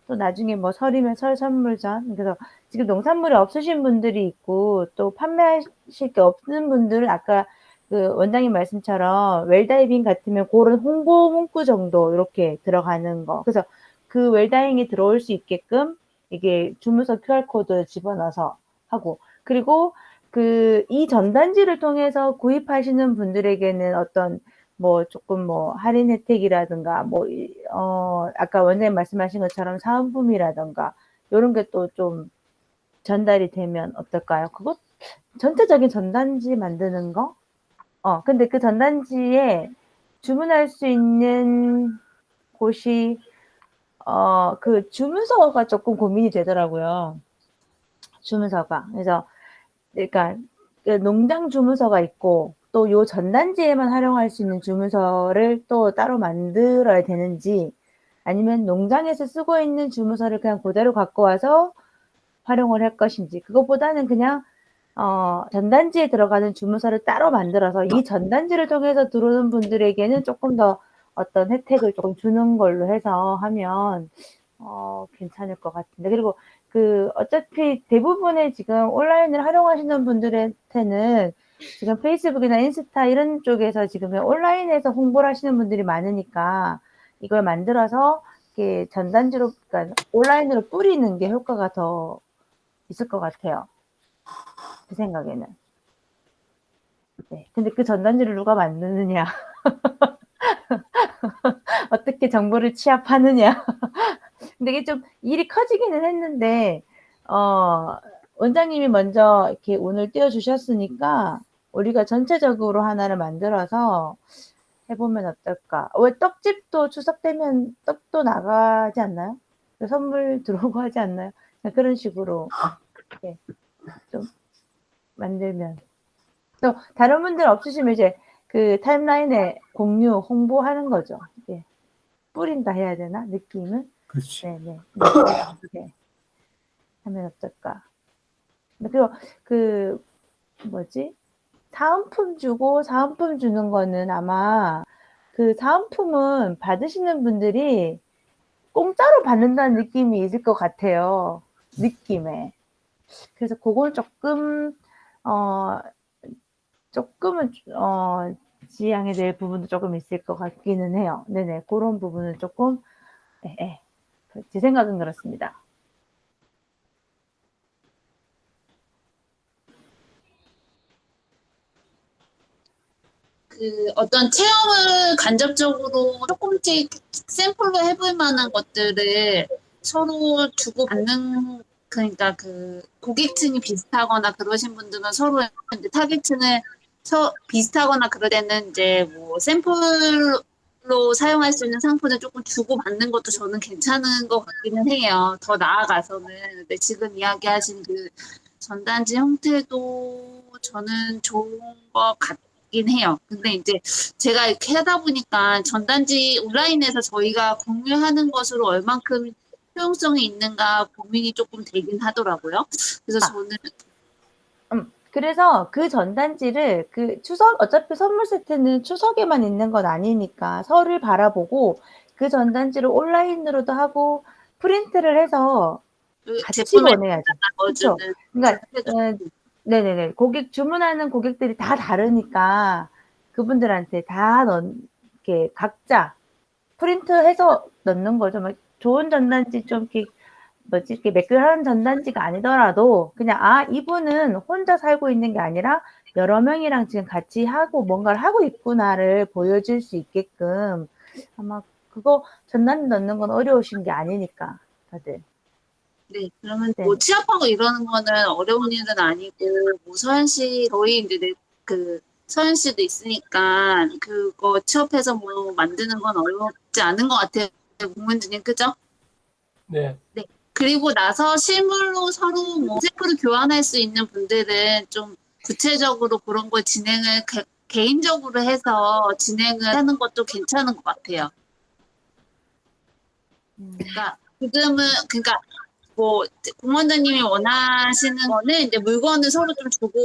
또 나중에 뭐 설이면 설 선물전. 그래서 지금 농산물이 없으신 분들이 있고, 또 판매하실 게 없는 분들은 아까 그 원장님 말씀처럼 웰다이빙 같으면 그런 홍보 문구 정도 이렇게 들어가는 거. 그래서 그 웰다이빙에 들어올 수 있게끔 이게 주문서 QR코드 집어넣어서 하고, 그리고 이 전단지를 통해서 구입하시는 분들에게는 어떤 뭐 조금 뭐 할인 혜택이라든가 아까 원장님 말씀하신 것처럼 사은품이라든가 이런 게 또 좀 전달이 되면 어떨까요? 그거 전체적인 전단지 만드는 거? 근데 그 전단지에 주문할 수 있는 곳이 그 주문서가 조금 고민이 되더라고요. 주문서가. 그래서 그러니까 농장 주문서가 있고 또 요 전단지에만 활용할 수 있는 주문서를 또 따로 만들어야 되는지, 아니면 농장에서 쓰고 있는 주문서를 그냥 그대로 갖고 와서 활용을 할 것인지, 그것보다는 그냥 전단지에 들어가는 주문서를 따로 만들어서 이 전단지를 통해서 들어오는 분들에게는 조금 더 어떤 혜택을 조금 주는 걸로 해서 하면 괜찮을 것 같은데. 그리고 어차피 대부분의 지금 온라인을 활용하시는 분들한테는 지금 페이스북이나 인스타 이런 쪽에서 지금 그냥 온라인에서 홍보를 하시는 분들이 많으니까 이걸 만들어서 이렇게 전단지로, 그러니까 온라인으로 뿌리는 게 효과가 더 있을 것 같아요. 제 생각에는. 네. 근데 그 전단지를 누가 만드느냐. 어떻게 정보를 취합하느냐. 근데 이게 좀 일이 커지기는 했는데, 원장님이 먼저 이렇게 오늘 띄워주셨으니까, 우리가 전체적으로 하나를 만들어서 해보면 어떨까. 왜 떡집도 추석 되면 떡도 나가지 않나요? 선물 들어오고 하지 않나요? 그런 식으로 이렇게 좀 만들면. 또 다른 분들 없으시면 이제 그 타임라인에 공유, 홍보하는 거죠. 예. 뿌린다 해야 되나? 느낌은? 그렇지. 네네. 네. 하면 어떨까? 그리고 사은품 주고 사은품 주는 거는 아마 그 사은품은 받으시는 분들이 공짜로 받는다는 느낌이 있을 것 같아요. 느낌에. 그래서 그건 조금은 지양해야 될 부분도 조금 있을 것 같기는 해요. 네네. 그런 부분은 조금, 네. 제 생각은 그렇습니다. 어떤 체험을 간접적으로 조금씩 샘플로 해볼 만한 것들을 서로 주고받는, 그러니까 고객층이 비슷하거나 그러신 분들은 서로 이제 타겟층을 비슷하거나 그럴 때는 이제 뭐 샘플로 사용할 수 있는 상품을 조금 주고받는 것도 저는 괜찮은 것 같기는 해요. 더 나아가서는. 근데 지금 이야기하신 전단지 형태도 저는 좋은 것 같긴 해요. 근데 이제 제가 이렇게 하다 보니까 전단지 온라인에서 저희가 공유하는 것으로 얼만큼 효용성이 있는가 고민이 조금 되긴 하더라고요. 그래서 저는 그래서 그 전단지를 어차피 선물 세트는 추석에만 있는 건 아니니까 설을 바라보고 그 전단지를 온라인으로도 하고 프린트를 해서 같이 보내야죠. 그렇죠. 그러니까 네네네. 주문하는 고객들이 다 다르니까 그분들한테 다 이렇게 각자 프린트해서 넣는 거죠. 막 좋은 전단지 좀 이렇게 매끈한 전단지가 아니더라도 그냥 이분은 혼자 살고 있는 게 아니라 여러 명이랑 지금 같이 하고 뭔가를 하고 있구나를 보여줄 수 있게끔, 아마 그거 전단지 넣는 건 어려우신 게 아니니까 다들. 네, 그러면 뭐 취업하고 이러는 거는 어려운 일은 아니고, 서현 씨 저희 이제 서현 씨도 있으니까 그거 취업해서 뭐 만드는 건 어렵지 않은 것 같아요. 공문주님, 그죠? 네. 네. 그리고 나서 실물로 서로 뭐 샘플을 교환할 수 있는 분들은 좀 구체적으로 그런 걸 진행을 개인적으로 해서 진행을 하는 것도 괜찮은 것 같아요. 그러니까 지금은 그러니까 뭐 공원장님이 원하시는 거는 이제 물건을 서로 좀 주고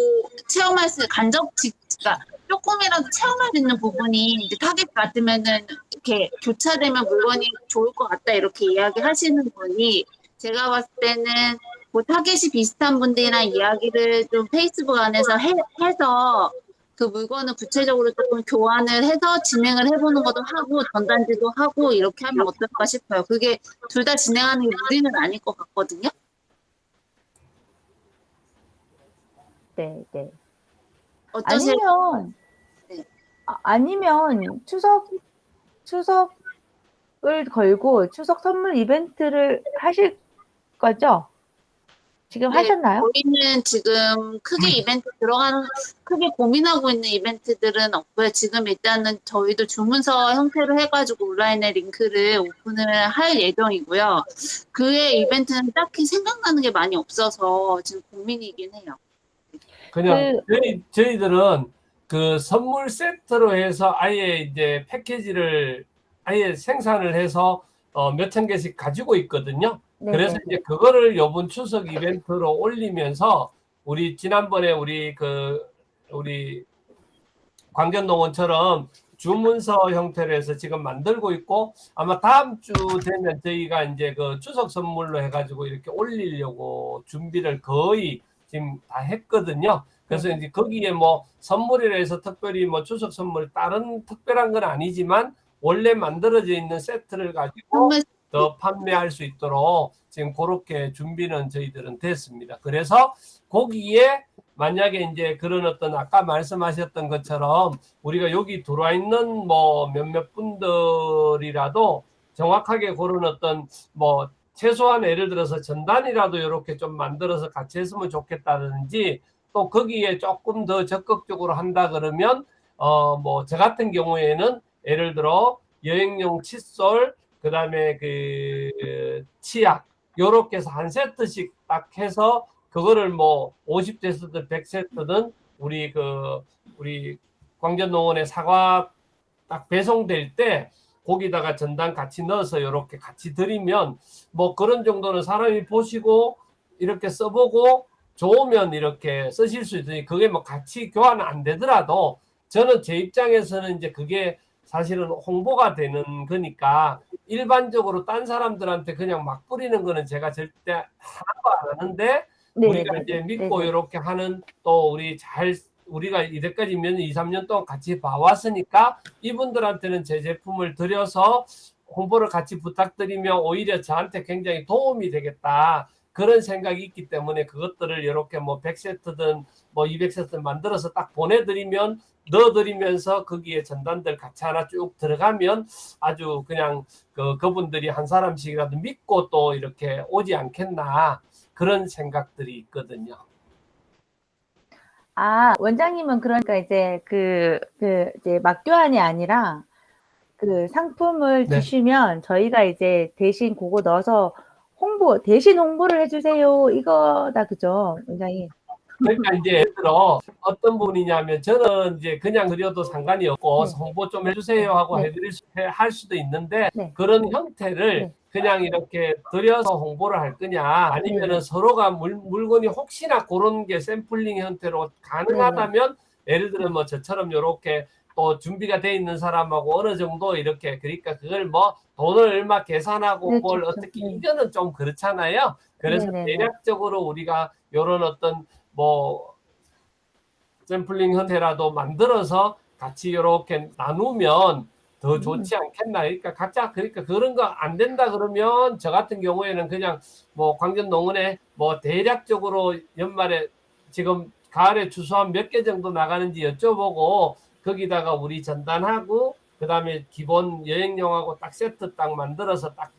체험할 수 그러니까 조금이라도 체험할 수 있는 부분이 이제 타겟 같으면은 이렇게 교차되면 물건이 좋을 것 같다 이렇게 이야기하시는 분이 제가 봤을 때는 뭐 타겟이 비슷한 분들이랑 이야기를 좀 페이스북 안에서 해서 그 물건을 구체적으로 조금 교환을 해서 진행을 해보는 것도 하고 전단지도 하고 이렇게 하면 어떨까 싶어요. 그게 둘 다 진행하는 게 무리는 아닐 것 같거든요. 네, 네. 어떠세요? 아니면 네. 아니면 추석을 걸고 추석 선물 이벤트를 하실 거죠? 지금 네, 하셨나요? 저희는 지금 크게 고민하고 있는 이벤트들은 없고요. 지금 일단은 저희도 주문서 형태로 해가지고 온라인에 링크를 오픈을 할 예정이고요. 그의 이벤트는 딱히 생각나는 게 많이 없어서 지금 고민이긴 해요. 그냥 저희들은 그 선물 세트로 해서 아예 이제 패키지를 아예 생산을 해서 몇천 개씩 가지고 있거든요. 네, 그래서 네. 이제 그거를 이번 추석 이벤트로 올리면서 우리 지난번에 우리 광견농원처럼 주문서 형태로 해서 지금 만들고 있고 아마 다음 주 되면 저희가 이제 그 추석 선물로 해가지고 이렇게 올리려고 준비를 거의 지금 다 했거든요. 그래서 이제 거기에 뭐 선물이라 해서 특별히 뭐 추석 선물 다른 특별한 건 아니지만 원래 만들어져 있는 세트를 가지고 더 판매할 수 있도록 지금 그렇게 준비는 저희들은 됐습니다. 그래서 거기에 만약에 이제 그런 어떤 아까 말씀하셨던 것처럼 우리가 여기 들어와 있는 뭐 몇몇 분들이라도 정확하게 그런 어떤 뭐 최소한 예를 들어서 전단이라도 이렇게 좀 만들어서 같이 했으면 좋겠다든지 또 거기에 조금 더 적극적으로 한다 그러면 뭐 저 같은 경우에는 예를 들어 여행용 칫솔 그다음에 그 치약 요렇게 해서 한 세트씩 딱 해서 그거를 뭐 50세트든 100세트든 우리 광전농원에 사과 딱 배송될 때 거기다가 전단 같이 넣어서 이렇게 같이 드리면 뭐 그런 정도는 사람이 보시고 이렇게 써보고 좋으면 이렇게 쓰실 수 있으니 그게 뭐 같이 교환 안 되더라도 저는 제 입장에서는 이제 그게 사실은 홍보가 되는 거니까 일반적으로 딴 사람들한테 그냥 막 뿌리는 거는 제가 절대 하나도 안 하는데 우리가 이제 믿고 이렇게 하는 또 우리가 이때까지 몇 년, 2, 3년 동안 같이 봐왔으니까 이분들한테는 제 제품을 드려서 홍보를 같이 부탁드리면 오히려 저한테 굉장히 도움이 되겠다. 그런 생각이 있기 때문에 그것들을 이렇게 뭐 100세트든 뭐 200세트든 만들어서 딱 보내드리면 넣어드리면서 거기에 전단들 같이 하나 쭉 들어가면 아주 그냥 그분들이 한 사람씩이라도 믿고 또 이렇게 오지 않겠나 그런 생각들이 있거든요. 아, 원장님은 그러니까 이제 이제 막교환이 아니라 그 상품을 주시면 저희가 이제 대신 그거 넣어서 대신 홍보를 해주세요. 이거다, 그죠, 원장님? 그러니까 이제 예를 들어 어떤 분이냐면 저는 이제 그냥 그려도 상관이 없고 홍보 좀 해주세요 하고 할 수도 있는데 그런 형태를 그냥 이렇게 들여서 홍보를 할 거냐 아니면은 서로가 물건이 혹시나 그런 게 샘플링 형태로 가능하다면 예를 들어 뭐 저처럼 이렇게 또 준비가 돼 있는 사람하고 어느 정도 이렇게 그러니까 그걸 뭐 돈을 얼마 계산하고 뭘 어떻게 이거는 좀 그렇잖아요. 그래서 대략적으로 우리가 이런 어떤 뭐 샘플링 형태라도 만들어서 같이 이렇게 나누면 더 좋지 않겠나. 그러니까 각자 그러니까 그런 거 안 된다 그러면 저 같은 경우에는 그냥 뭐 광전농원에 뭐 대략적으로 연말에 지금 가을에 추수한 몇 개 정도 나가는지 여쭤보고 거기다가 우리 전단하고 그다음에 기본 여행용하고 딱 세트 딱 만들어서 딱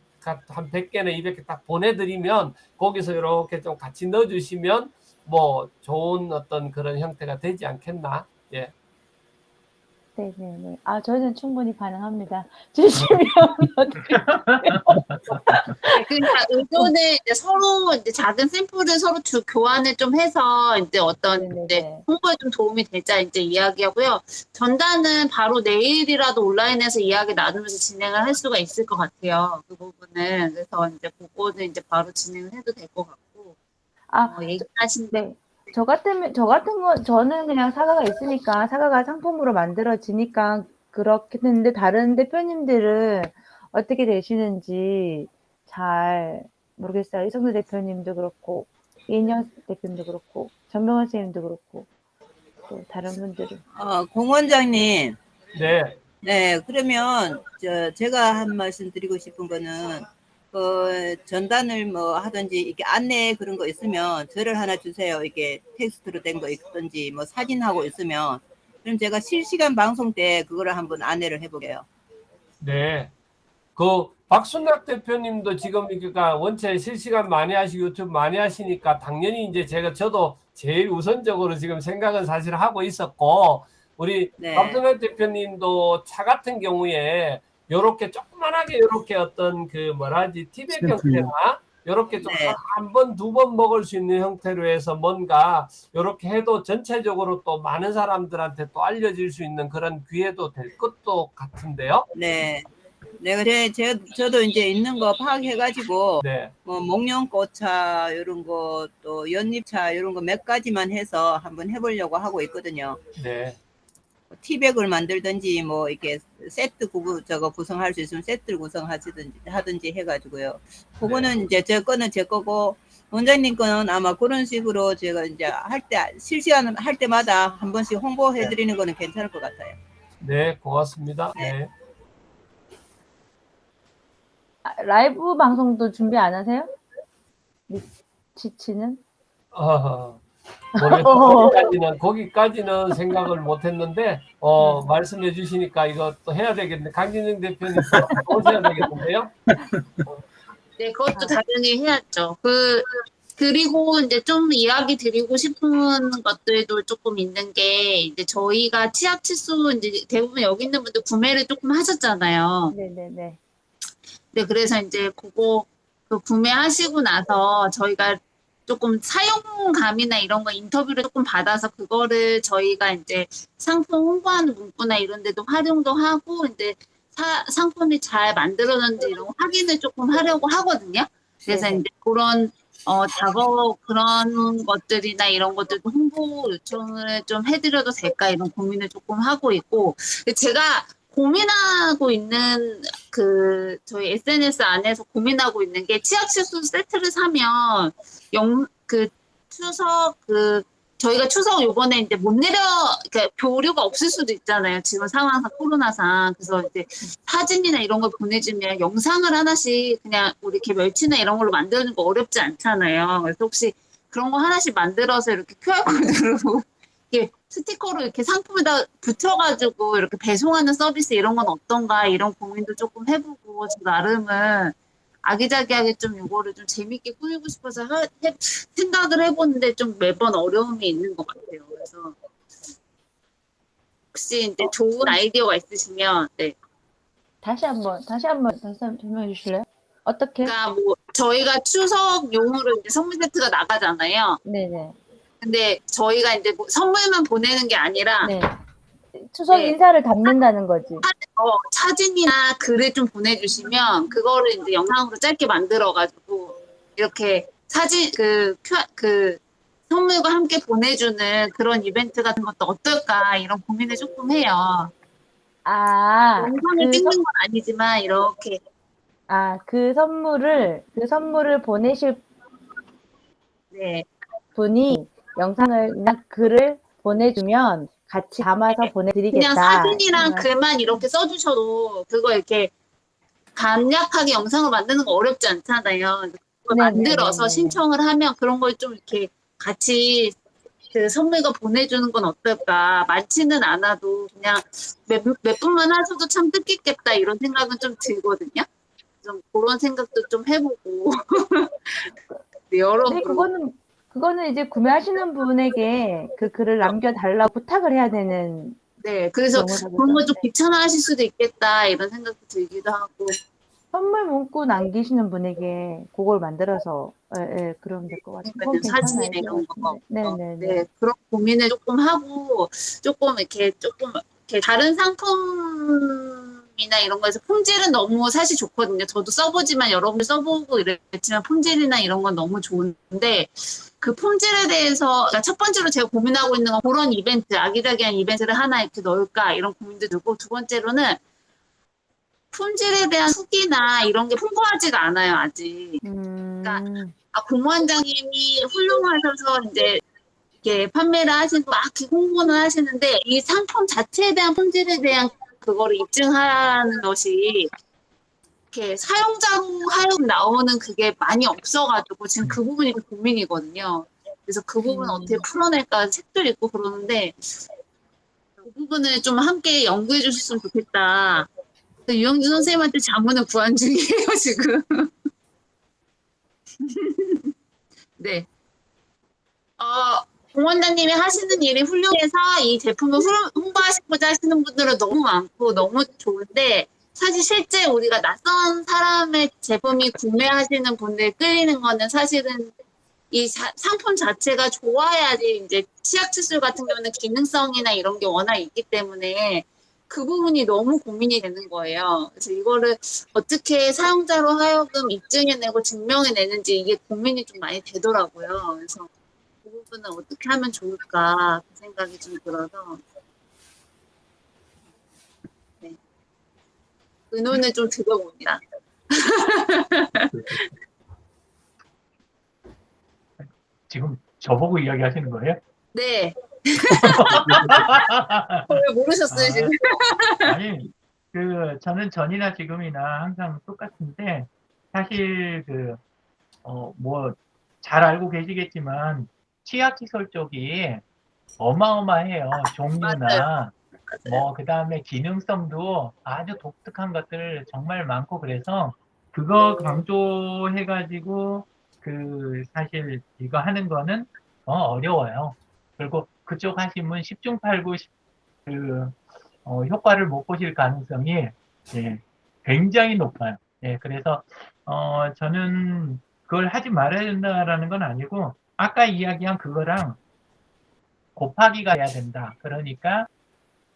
한 100개나 200개 딱 보내드리면 거기서 이렇게 좀 같이 넣어주시면 뭐 좋은 어떤 그런 형태가 되지 않겠나. 예. 네네네. 아, 저는 충분히 가능합니다. 주시면 그러니까 의도는 이제 서로 이제 작은 샘플을 서로 교환을 좀 해서 이제 어떤 이제 네네네. 홍보에 좀 도움이 되자 이제 이야기하고요. 전단은 바로 내일이라도 온라인에서 이야기 나누면서 진행을 할 수가 있을 것 같아요. 그 부분은. 그래서 이제 그거는 이제 바로 진행을 해도 될 것 같고. 얘기하신 네. 저 같은 건 저는 그냥 사과가 있으니까 사과가 상품으로 만들어지니까 그렇게 됐는데 다른 대표님들은 어떻게 되시는지 잘 모르겠어요. 이성도 대표님도 그렇고 이인영 대표님도 그렇고 전명원 선생님도 그렇고 또 다른 분들은 공 원장님. 네. 네, 그러면 제가 한 말씀 드리고 싶은 거는 전단을 뭐 하든지 이렇게 안내 그런 거 있으면 저를 하나 주세요. 이게 텍스트로 된 거 있든지 뭐 사진하고 있으면 그럼 제가 실시간 방송 때 그거를 한번 안내를 해보게요. 네. 그 박순락 대표님도 지금 그러니까 원체 실시간 많이 하시고 유튜브 많이 하시니까 당연히 이제 저도 제일 우선적으로 지금 생각은 사실 하고 있었고 우리 네. 박순락 대표님도 차 같은 경우에 요렇게 조그만하게 요렇게 어떤 그 뭐라지 티백 형태나 요렇게 좀 네. 한 번, 두 번 먹을 수 있는 형태로 해서 뭔가 요렇게 해도 전체적으로 또 많은 사람들한테 또 알려질 수 있는 그런 기회도 될 것도 같은데요. 네. 네, 그래. 저도 이제 있는 거 파악해가지고, 네. 뭐, 목련꽃차, 이런 거, 또 연잎차, 이런 거 몇 가지만 해서 한번 해보려고 하고 있거든요. 네. 티백을 만들든지, 뭐, 이렇게 세트 구성할 수 있으면 세트를 하든지 해가지고요. 그거는 이제 제 거는 제 거고, 원장님 거는 아마 그런 식으로 제가 이제 실시간 할 때마다 한 번씩 홍보해드리는 거는 괜찮을 것 같아요. 네, 고맙습니다. 네. 라이브 방송도 준비 안 하세요? 지치는? 거기까지는 생각을 못 했는데, 말씀해 주시니까 이거 또 해야 되겠네. 강진영 대표님 또 오셔야 되겠는데요? 네, 그것도 당연히 해야죠. 그리고 이제 좀 이야기 드리고 싶은 것들도 조금 있는 게, 이제 저희가 치약 칫솔, 이제 대부분 여기 있는 분들 구매를 조금 하셨잖아요. 네네네. 네, 그래서 이제 그거 구매하시고 나서 저희가 조금 사용감이나 이런 거 인터뷰를 조금 받아서 그거를 저희가 이제 상품 홍보하는 문구나 이런 데도 활용도 하고, 이제 상품이 잘 만들어졌는지 이런 거 확인을 조금 하려고 하거든요. 그래서 네네. 이제 그런 그런 것들이나 이런 것들도 홍보 요청을 좀 해드려도 될까 이런 고민을 조금 하고 있고, 제가 고민하고 있는 저희 SNS 안에서 고민하고 있는 게 치약 칫솔 세트를 사면 추석 저희가 추석 요번에 이제 못 그러니까 교류가 없을 수도 있잖아요. 지금 상황상 코로나상. 그래서 이제 사진이나 이런 걸 보내주면 영상을 하나씩 그냥 우리 이렇게 멸치나 이런 걸로 만드는 거 어렵지 않잖아요. 그래서 혹시 그런 거 하나씩 만들어서 이렇게 QR코드로 이렇게 스티커로 이렇게 상품에다 붙여가지고 이렇게 배송하는 서비스 이런 건 어떤가 이런 고민도 조금 해보고 저 나름은 아기자기하게 좀 이거를 좀 재밌게 꾸미고 싶어서 생각을 해보는데 좀 매번 어려움이 있는 것 같아요. 그래서 혹시 이제 좋은 아이디어가 있으시면 네. 다시 한번 설명해 주실래요? 어떻게? 그러니까 뭐 저희가 추석용으로 이제 선물 세트가 나가잖아요. 네네. 근데 저희가 이제 뭐 선물만 보내는 게 아니라 네. 추석 네. 인사를 담는다는 거지. 사진이나 글을 좀 보내주시면 그거를 이제 영상으로 짧게 만들어가지고 이렇게 사진 선물과 함께 보내주는 그런 이벤트 같은 것도 어떨까 이런 고민을 조금 해요. 영상을 찍는 건 아니지만 이렇게 그 선물을 보내실 네. 분이 영상을나 글을 보내주면 같이 담아서 보내드리겠다. 그냥 사진이랑 글만 이렇게 써주셔도 그거 이렇게 간략하게 영상을 만드는 거 어렵지 않잖아요. 그걸 만들어서 신청을 하면 그런 걸 좀 이렇게 같이 선물과 보내주는 건 어떨까. 많지는 않아도 그냥 몇 분만 하셔도 참 뜻깊겠다 이런 생각은 좀 들거든요. 좀 그런 생각도 좀 해보고 여러분. 그거는 이제 구매하시는 분에게 그 글을 남겨달라고 부탁을 해야 되는 네, 그래서 너무 다르죠. 그런 거 좀 네. 귀찮아하실 수도 있겠다 이런 생각도 들기도 하고. 선물 문구 남기시는 분에게 그걸 만들어서 그러면 될 것 같아요. 그건 그러니까요, 사진 괜찮아요. 이런 거. 네네네. 네, 그런 고민을 조금 하고 조금 이렇게 다른 상품이나 이런 거에서 품질은 너무 사실 좋거든요. 저도 써보지만 여러분들 써보고 이랬지만 품질이나 이런 건 너무 좋은데 그 품질에 대해서 그러니까 첫 번째로 제가 고민하고 있는 건 그런 이벤트, 아기자기한 이벤트를 하나 이렇게 넣을까 이런 고민도 들고 두 번째로는 품질에 대한 후기나 이런 게 풍부하지가 않아요, 아직. 그러니까 공무원장님이 훌륭하셔서 이제 이렇게 판매를 하시고 막 홍보는 하시는데 이 상품 자체에 대한 품질에 대한 그거를 입증하는 것이 이렇게 사용자로 하여금 나오는 그게 많이 없어가지고 지금 그 부분이 좀 고민이거든요. 그래서 그 부분 어떻게 풀어낼까 책도 읽고 그러는데 그 부분을 좀 함께 연구해 주셨으면 좋겠다. 유영준 선생님한테 자문을 구한 중이에요, 지금. 네. 공원장님이 하시는 일이 훌륭해서 이 제품을 홍보하시고자 하시는 분들은 너무 많고 너무 좋은데 사실 실제 우리가 낯선 사람의 제품이 구매하시는 분들 끌리는 거는 사실은 이 상품 자체가 좋아야지 이제 치약 칫솔 같은 경우는 기능성이나 이런 게 워낙 있기 때문에 그 부분이 너무 고민이 되는 거예요. 그래서 이거를 어떻게 사용자로 하여금 입증해내고 증명해내는지 이게 고민이 좀 많이 되더라고요. 그래서 그 부분은 어떻게 하면 좋을까 그 생각이 좀 들어서 네. 의논을 좀 들어봅니다. 지금 저보고 이야기하시는 거예요? 네. 왜 모르셨어요, 지금? 아니, 저는 전이나 지금이나 항상 똑같은데, 사실, 잘 알고 계시겠지만, 치약시설 쪽이 어마어마해요. 종류나, 그 다음에 기능성도 아주 독특한 것들 정말 많고, 그래서, 그거 강조해가지고, 사실, 이거 하는 거는 어려워요. 그리고 그쪽 하시면 10중 8구 효과를 못 보실 가능성이 굉장히 높아요. 그래서 저는 그걸 하지 말아야 된다라는 건 아니고 아까 이야기한 그거랑 곱하기가 돼야 된다. 그러니까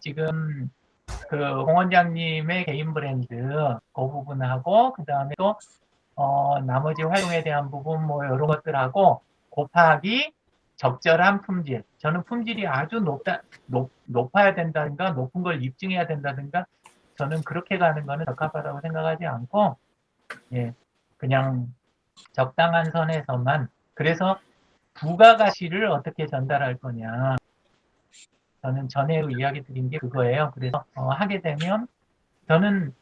지금 공원장님의 개인 브랜드 그 부분하고 그 다음에 또 나머지 활용에 대한 부분 이런 것들하고 곱하기 적절한 품질. 저는 품질이 아주 높아야 된다든가 높은 걸 입증해야 된다든가 저는 그렇게 가는 거는 적합하다고 생각하지 않고 그냥 적당한 선에서만. 그래서 부가가치를 어떻게 전달할 거냐. 저는 전에 이야기 드린 게 그거예요. 그래서 하게 되면 저는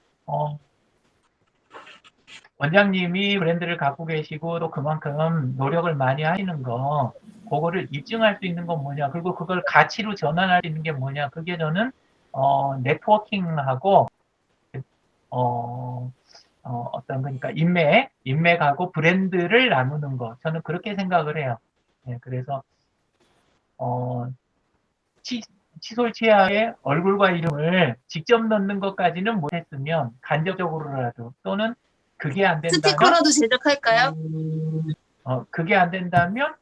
원장님이 브랜드를 갖고 계시고 또 그만큼 노력을 많이 하시는 거 그거를 입증할 수 있는 건 뭐냐, 그리고 그걸 가치로 전환할 수 있는 게 뭐냐, 그게 저는 네트워킹하고 그러니까 인맥하고 브랜드를 나누는 거, 저는 그렇게 생각을 해요. 그래서 칫솔 치약에 얼굴과 이름을 직접 넣는 것까지는 못했으면 간접적으로라도 또는 그게 안 된다면 스티커라도 제작할까요? 그게 안 된다면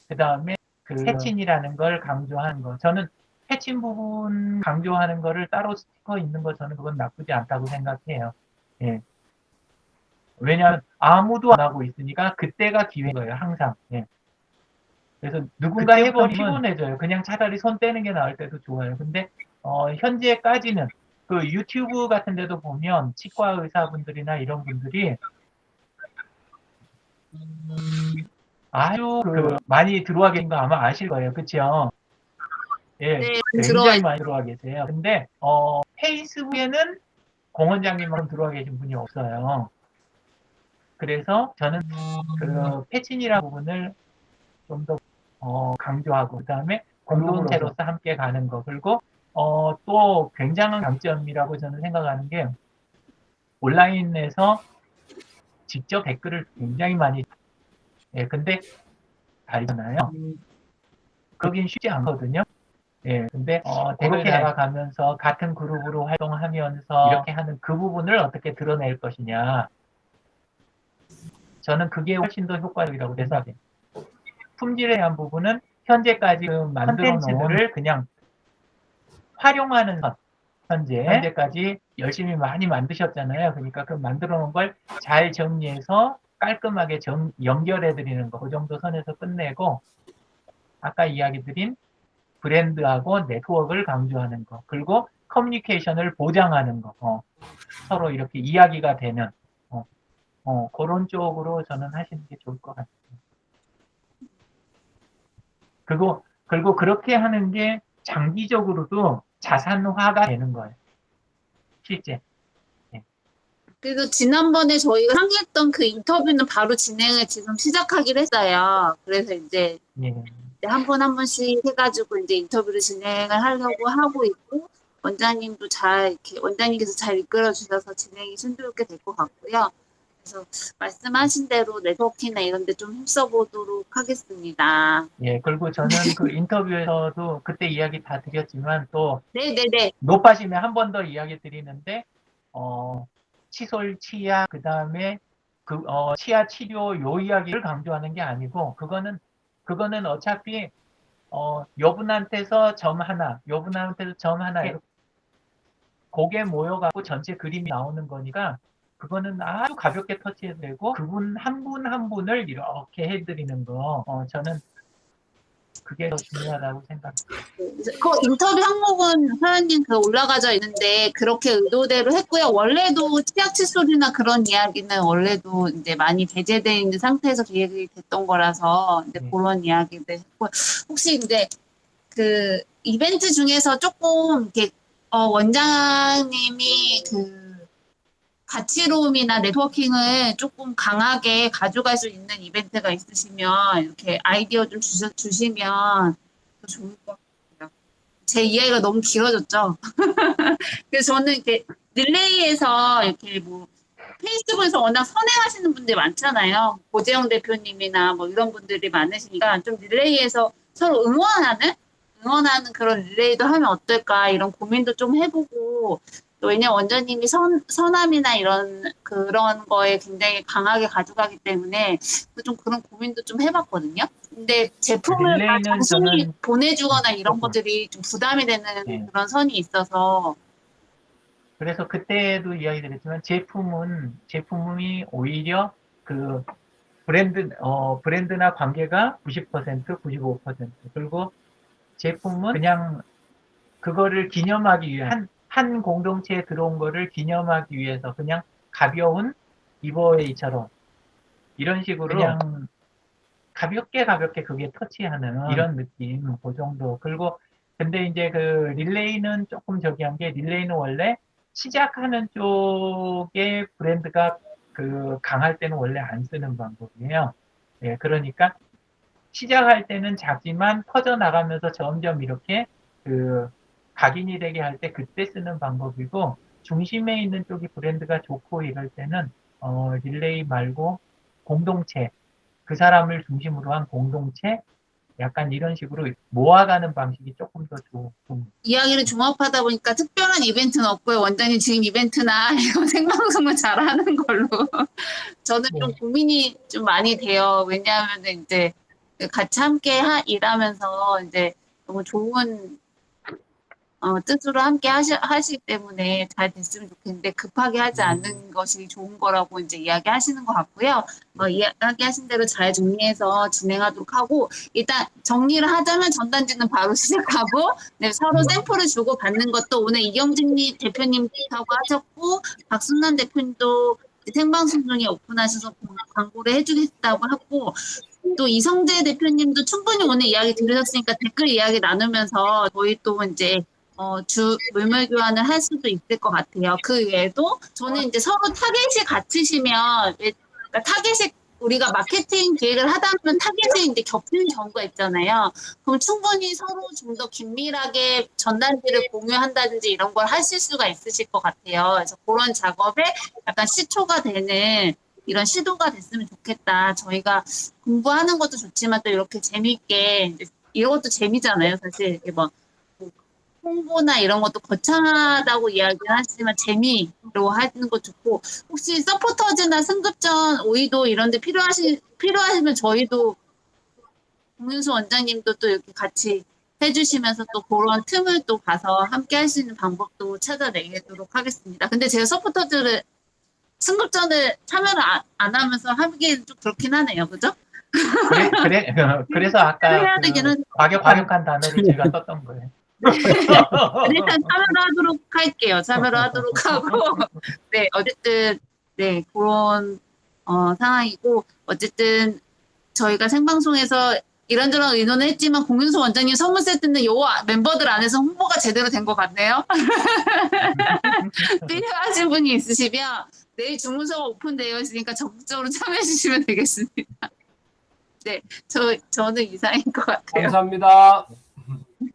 그 다음에 패친이라는 걸 강조하는 거. 저는 패친 부분 강조하는 거를 따로 스티커 있는 거 저는 그건 나쁘지 않다고 생각해요. 왜냐하면 아무도 안 하고 있으니까 그때가 기회인 거예요, 항상. 그래서 누군가 해보면 피곤해져요. 그냥 차라리 손 떼는 게 나을 때도 좋아요. 근데 현재까지는 그 유튜브 같은 데도 보면 치과 의사분들이나 이런 분들이 아주 많이 들어와 계신 거 아마 아실 거예요. 그렇죠? 네, 굉장히 많이 들어와 계세요. 근데 페이스북에는 공원장님만큼 들어와 계신 분이 없어요. 그래서 저는 패친이라는 부분을 좀 더 강조하고, 그 다음에 공동체로서 함께 가는 거, 그리고 또 굉장한 강점이라고 저는 생각하는 게 온라인에서 직접 댓글을 굉장히 많이 근데 알잖아요. 그러긴 쉽지 않거든요. 예, 근데 대국에 나아가면서 같은 그룹으로 활동하면서 이렇게 하는 그 부분을 어떻게 드러낼 것이냐. 저는 그게 훨씬 더 효과적이라고 생각해요. 품질에 대한 부분은 현재까지 만들어 놓은 그냥 활용하는 선. 현재까지 열심히 많이 만드셨잖아요. 그러니까 그 만들어 놓은 걸 잘 정리해서 깔끔하게 연결해 드리는 거. 그 정도 선에서 끝내고 아까 이야기 드린 브랜드하고 네트워크를 강조하는 거. 그리고 커뮤니케이션을 보장하는 거. 서로 이렇게 이야기가 되는 그런 쪽으로 저는 하시는 게 좋을 것 같아요. 그리고 그렇게 하는 게 장기적으로도 자산화가 되는 거예요. 실제. 그래서 지난번에 저희가 상의했던 그 인터뷰는 바로 진행을 지금 시작하기로 했어요. 그래서 이제 한 분 한 분씩 해가지고 이제 인터뷰를 진행을 하려고 하고 있고, 원장님도 원장님께서 잘 이끌어 주셔서 진행이 순조롭게 될 것 같고요. 그래서 말씀하신 대로 네트워킹이나 이런 데 좀 힘써보도록 하겠습니다. 예, 그리고 저는 그 인터뷰에서도 그때 이야기 다 드렸지만 또 네네네. 높아지면 한 번 더 이야기 드리는데 칫솔, 치약, 그 다음에 치아 치료 요 이야기를 강조하는 게 아니고 그거는 어차피 여분한테서 점 하나, 여분한테서 점 하나 이렇게 고개 모여갖고 전체 그림이 나오는 거니까 그거는 아주 가볍게 터치해도 되고 그분 한 분을 이렇게 해드리는 거 저는 그게 더 중요하다고 생각합니다. 그 인터뷰 항목은 회원님 올라가져 있는데 그렇게 의도대로 했고요. 원래도 치약 칫솔이나 그런 이야기는 원래도 이제 많이 배제되어 있는 상태에서 기획이 됐던 거라서 이제 그런 이야기도 했고, 혹시 이제 그 이벤트 중에서 조금 이렇게 원장님이 가치로움이나 네트워킹을 조금 강하게 가져갈 수 있는 이벤트가 있으시면 이렇게 아이디어 좀 주시면 더 좋을 것 같아요. 제 이야기가 너무 길어졌죠. 그래서 저는 이렇게 릴레이에서 이렇게 페이스북에서 워낙 선행하시는 분들이 많잖아요. 고재영 대표님이나 이런 분들이 많으시니까 좀 릴레이에서 서로 응원하는 그런 릴레이도 하면 어떨까 이런 고민도 좀 해보고, 또 왜냐면 원장님이 선함이나 그런 거에 굉장히 강하게 가져가기 때문에 좀 그런 고민도 좀 해봤거든요. 근데 제품을 단순히 보내주거나 이런 것들이 좀 부담이 되는 그런 선이 있어서. 그래서 그때도 이야기 드렸지만 제품이 오히려 그 브랜드나 관계가 90%, 95%. 그리고 제품은 그냥 그거를 기념하기 위해 한 공동체에 들어온 거를 기념하기 위해서 그냥 가벼운 기버웨이처럼 이런 식으로 그냥 가볍게 그게 터치하는 이런 느낌, 그 정도. 그리고 근데 이제 그 릴레이는 조금 한 게, 릴레이는 원래 시작하는 쪽에 브랜드가 강할 때는 원래 안 쓰는 방법이에요. 예, 그러니까 시작할 때는 작지만 퍼져나가면서 점점 이렇게 각인이 되게 할 때 그때 쓰는 방법이고, 중심에 있는 쪽이 브랜드가 좋고 이럴 때는 릴레이 말고 공동체, 그 사람을 중심으로 한 공동체, 약간 이런 식으로 모아가는 방식이 조금 더 좋은. 이야기를 종합하다 보니까 특별한 이벤트는 없고요. 원장님 지금 이벤트나 이거 생방송을 잘하는 걸로 저는 좀 고민이 좀 많이 돼요. 왜냐하면 이제 같이 함께 일하면서 이제 너무 좋은 뜻으로 함께 하시기 때문에 잘 됐으면 좋겠는데 급하게 하지 않는 것이 좋은 거라고 이제 이야기하시는 것 같고요. 이야기하신 대로 잘 정리해서 진행하도록 하고, 일단 정리를 하자면 전단지는 바로 시작하고, 서로 샘플을 주고 받는 것도 오늘 이경진 대표님하고 하셨고, 박순남 대표님도 생방송 중에 오픈하셔서 광고를 해주겠다고 하고, 또 이성재 대표님도 충분히 오늘 이야기 들으셨으니까 댓글 이야기 나누면서 저희 또 이제 물물 교환을 할 수도 있을 것 같아요. 그 외에도 저는 이제 서로 타겟이 같으시면, 그러니까 타겟이 우리가 마케팅 기획을 하다 보면 타겟이 이제 겹치는 경우가 있잖아요. 그럼 충분히 서로 좀 더 긴밀하게 전단지를 공유한다든지 이런 걸 하실 수가 있으실 것 같아요. 그래서 그런 작업에 약간 시초가 되는 이런 시도가 됐으면 좋겠다. 저희가 공부하는 것도 좋지만 또 이렇게 재미있게, 이런 것도 재미잖아요. 사실 이렇게 홍보나 이런 것도 거창하다고 이야기하시지만 재미로 하는 거 좋고, 혹시 서포터즈나 승급전 오이도 이런 데 필요하시면 저희도 공윤수 원장님도 또 이렇게 같이 해주시면서 또 그런 틈을 또 가서 함께 할 수 있는 방법도 찾아내도록 하겠습니다. 근데 제가 서포터즈를 승급전을 참여를 안 하면서 하기엔 좀 그렇긴 하네요. 그죠? 그래서 아까 해야 되기는 과격한 단어를 제가 썼던 거예요. 일단 참여를 하도록 할게요. 참여를 하도록 하고. 네, 어쨌든, 네, 그런, 상황이고, 어쨌든, 저희가 생방송에서 이런저런 의논을 했지만, 공윤수 원장님 선물 세트는 요 멤버들 안에서 홍보가 제대로 된 것 같네요. 필요하신 분이 있으시면, 내일 주문서가 오픈되어 있으니까 적극적으로 참여해 주시면 되겠습니다. 네, 저는 이상인 것 같아요. 감사합니다.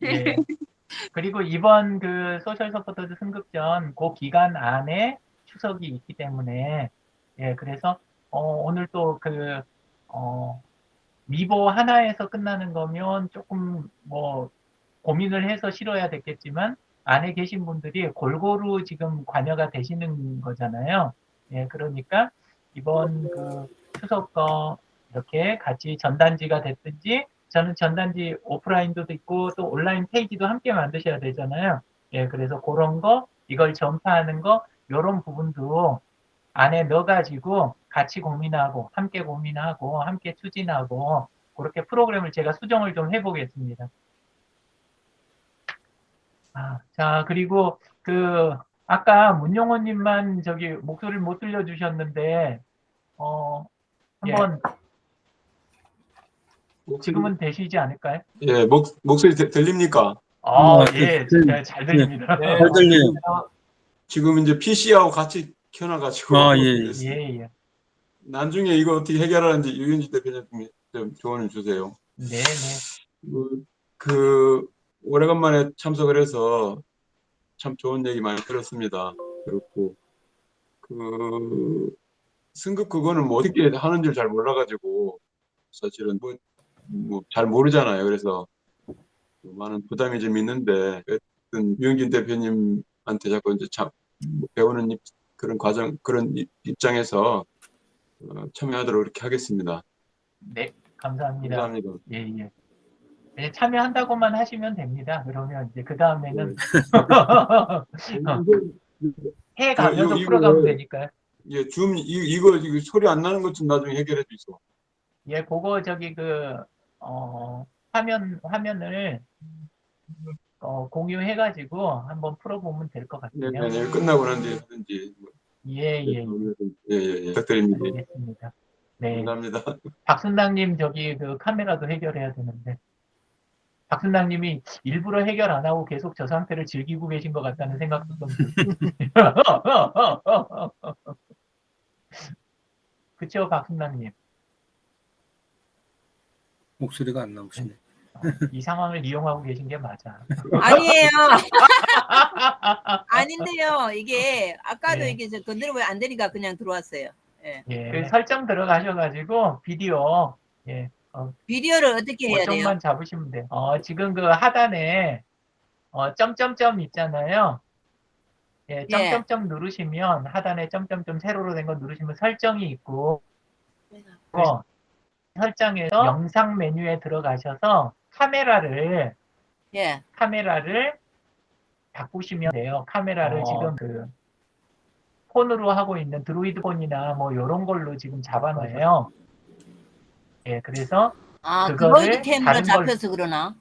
네. 그리고 이번 그 소셜 서포터즈 승급전 그 기간 안에 추석이 있기 때문에, 예, 그래서 오늘 또 미보 하나에서 끝나는 거면 조금 뭐 고민을 해서 실어야 됐겠지만, 안에 계신 분들이 골고루 지금 관여가 되시는 거잖아요. 예, 그러니까 이번 그 추석 거 이렇게 같이 전단지가 됐든지, 저는 전단지 오프라인도 있고 또 온라인 페이지도 함께 만드셔야 되잖아요. 예, 그래서 그런 거, 이걸 전파하는 거, 이런 부분도 안에 넣어가지고 같이 고민하고, 함께 추진하고, 그렇게 프로그램을 제가 수정을 좀 해보겠습니다. 자, 그리고 아까 문용호님만 저기 목소리를 못 들려주셨는데, 한번 지금은 되시지 않을까요? 예, 목소리 들립니까? 예, 잘 들립니다. 네, 잘 들려요. 지금 이제 PC하고 같이 켜놔가지고. 예. 나중에 이거 어떻게 해결하는지 유윤지 대표님 좀 조언을 주세요. 네. 오래간만에 참석을 해서 참 좋은 얘기 많이 들었습니다. 그렇고, 승급 그거는 뭐 어떻게 하는 줄 잘 몰라가지고, 사실은 뭐 잘 모르잖아요. 그래서 많은 부담이 좀 있는데, 어쨌든 유영진 대표님한테 자꾸 이제 배우는 그런 과정, 그런 입장에서 참여하도록 이렇게 하겠습니다. 네, 감사합니다. 감사합니다. 예. 참여한다고만 하시면 됩니다. 그러면 이제 그 다음에는 해 가면서 풀어가면 되니까요. 예, 이거 소리 안 나는 것 좀 나중에 해결해 주세요. 예, 그거 저기 화면을 공유해가지고 한번 풀어보면 될 것 같아요. 네, 끝나고 난 뒤에 하든지. 예. 부탁드립니다. 알겠습니다. 네. 감사합니다. 박순당님 저기 카메라도 해결해야 되는데. 박순당님이 일부러 해결 안 하고 계속 저 상태를 즐기고 계신 것 같다는 생각도 좀 그쵸, 박순당님? 목소리가 안 나오시네. 이 상황을 이용하고 계신 게 맞아. 아니에요. 아닌데요. 이게 아까도 예. 이게 건드리면 안 되니까 그냥 들어왔어요. 예. 예, 설정 들어가셔가지고 비디오, 예, 비디오를 어떻게 해야 돼요? 조금만 잡으시면 돼요. 지금 하단에 점점점 있잖아요. 예, 점점점 누르시면 하단에 점점점 세로로 된 거 누르시면 설정이 있고, 설정에서 영상 메뉴에 들어가셔서 카메라를 바꾸시면 돼요. 카메라를 지금 폰으로 하고 있는 드로이드 폰이나 뭐 이런 걸로 지금 잡아놔요. 예, 그래서 드로이드 캠으로 잡혀서 그러나?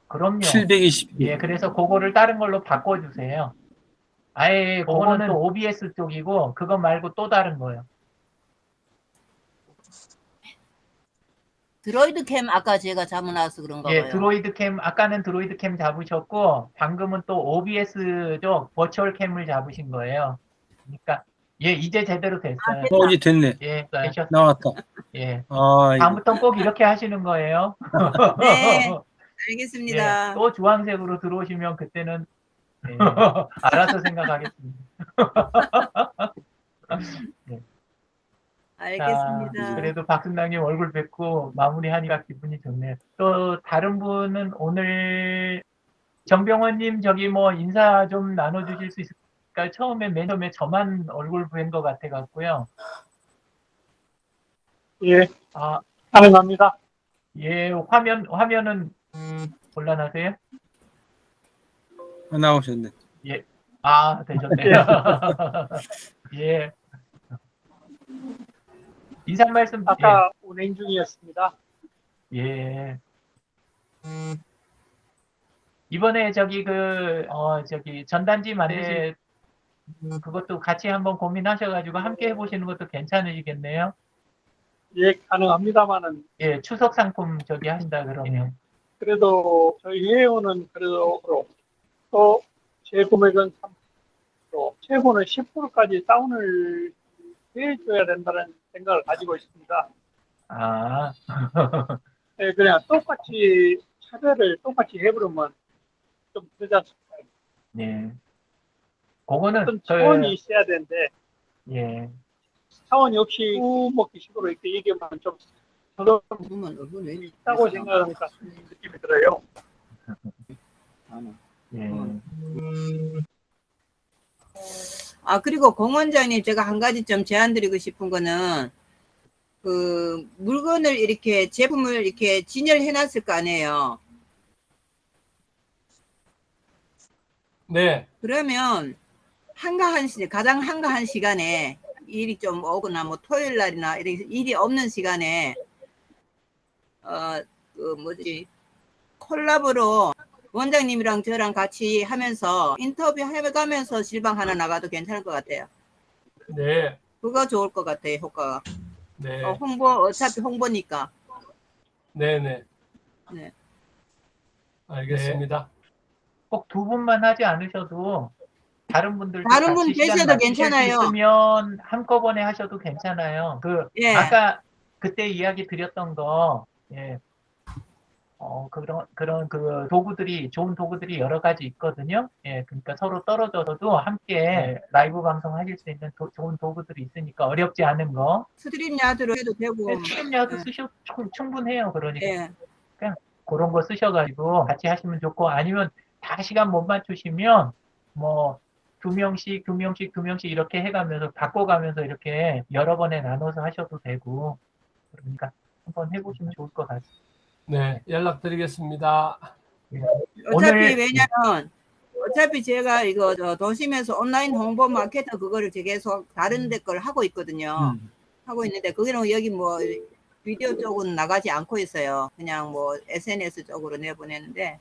그럼요. 720. 예, 그래서 그거를 다른 걸로 바꿔주세요. 아예 그거는 또 OBS 쪽이고 그거 말고 또 다른 거예요. 드로이드 캠 아까 제가 잡아놔서 그런가 봐요. 예, 드로이드 캠 아까는 드로이드 캠 잡으셨고 방금은 또 OBS 쪽 버추얼 캠을 잡으신 거예요. 그러니까 예, 이제 제대로 됐어요. 이제 됐네. 예, 되셨어요. 나왔다. 예. 이거. 다음부터 꼭 이렇게 하시는 거예요. 네, 알겠습니다. 예, 또 주황색으로 들어오시면 그때는 알아서 생각하겠습니다. 예. 알겠습니다. 자, 그래도 박순당님 얼굴 뵙고 마무리하니까 기분이 좋네요. 또 다른 분은 오늘 정병원님 저기 뭐 인사 좀 나눠주실 수 있을까요? 처음에 맨 처음에 저만 얼굴 뵌 것 같아 갖고요. 예, 아, 가능합니다. 예, 화면은 곤란하세요? 나오셨네. 예, 아, 되셨네요. 예, 인사 말씀, 아까 운행 중이었습니다. 예. 이번에 저기 저기 전단지 만드실 그것도 같이 한번 고민하셔가지고 함께 해보시는 것도 괜찮으시겠네요. 예, 가능합니다만은 예, 추석 상품 저기 하신다 그러면. 그래도 저희 회원은 그래도 또 재구매금 3%, 최고는 10%까지 다운을 해줘야 된다는 생각을 가지고 있습니다. 아, 예, 그냥 똑같이 차별을 똑같이 해버리면 좀 그러지 않습니까? 네. 그거는 어떤 차원이 있어야 되는데 예, 차원이 없이 먹기식으로 이렇게 얘기하면 좀 저도 있다고 생각하니까 느낌이 들어요. 예. 아, 그리고 공 원장님, 제가 한 가지 좀 제안 드리고 싶은 거는, 그, 물건을 이렇게, 제품을 이렇게 진열해 놨을 거 아니에요. 네. 그러면, 가장 한가한 시간에, 일이 좀 오거나, 뭐, 토요일 날이나, 이렇게 일이 없는 시간에, 콜라보로 원장님이랑 저랑 같이 하면서 인터뷰 해가면서 실방 하나 나가도 괜찮을 것 같아요. 네. 그거 좋을 것 같아요, 효과가. 네. 어차피 홍보니까. 네네. 네. 알겠습니다. 꼭 두 분만 하지 않으셔도 다른 분들도 다른 분 같이 시간 계셔도 맞추실 수 괜찮아요. 있으면 한꺼번에 하셔도 괜찮아요. 예. 아까 그때 이야기 드렸던 거, 예. 그런 도구들이, 좋은 도구들이 여러 가지 있거든요. 예, 그러니까 서로 떨어져서도 함께 라이브 방송 하실 수 있는 좋은 도구들이 있으니까 어렵지 않은 거. 스트림야드로 해도 되고. 스트림야드 쓰셔도 충분해요. 그러니까. 예. 그냥 그런 거 쓰셔가지고 같이 하시면 좋고, 아니면 다 시간 못 맞추시면 뭐 2명씩 이렇게 해가면서 바꿔가면서 이렇게 여러 번에 나눠서 하셔도 되고, 그러니까 한번 해보시면 좋을 것 같습니다. 네, 연락드리겠습니다. 어차피 왜냐면 어차피 제가 이거 도심에서 온라인 홍보 마케터 그거를 계속 다른 데 걸 하고 있거든요. 하고 있는데 거기는 여기 뭐 비디오 쪽은 나가지 않고 있어요. 그냥 뭐 SNS 쪽으로 내보내는데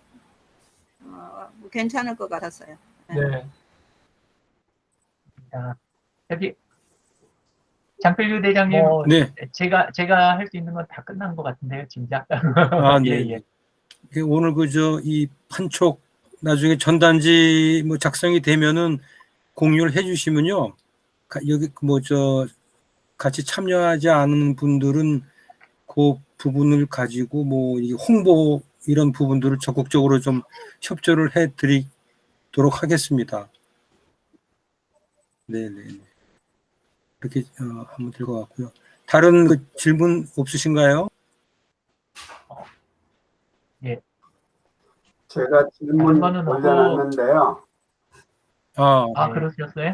뭐 괜찮을 것 같았어요. 네. 자, 여기 장필규 대장님, 네. 제가 할 수 있는 건 다 끝난 것 같은데요, 진짜. 아, 네. 예. 오늘 이 판촉 나중에 전단지 뭐 작성이 되면은 공유를 해주시면요. 여기 같이 참여하지 않은 분들은 그 부분을 가지고 뭐 이 홍보 이런 부분들을 적극적으로 좀 협조를 해드리도록 하겠습니다. 네네. 이렇게 하면 될 것 같고요. 다른 질문 없으신가요? 예. 제가 질문 올려놨는데요. 아, 그러셨어요?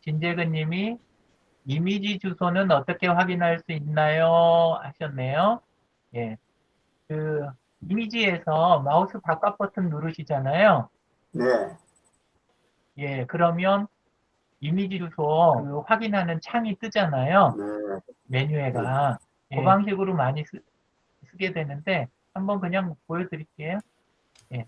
진재근 님이 이미지 주소는 어떻게 확인할 수 있나요? 하셨네요. 예. 이미지에서 마우스 바깥 버튼 누르시잖아요. 네. 예, 그러면 이미지 주소 확인하는 창이 뜨잖아요. 네. 메뉴에가. 그 방식으로 많이 쓰게 되는데, 한번 그냥 보여드릴게요. 예.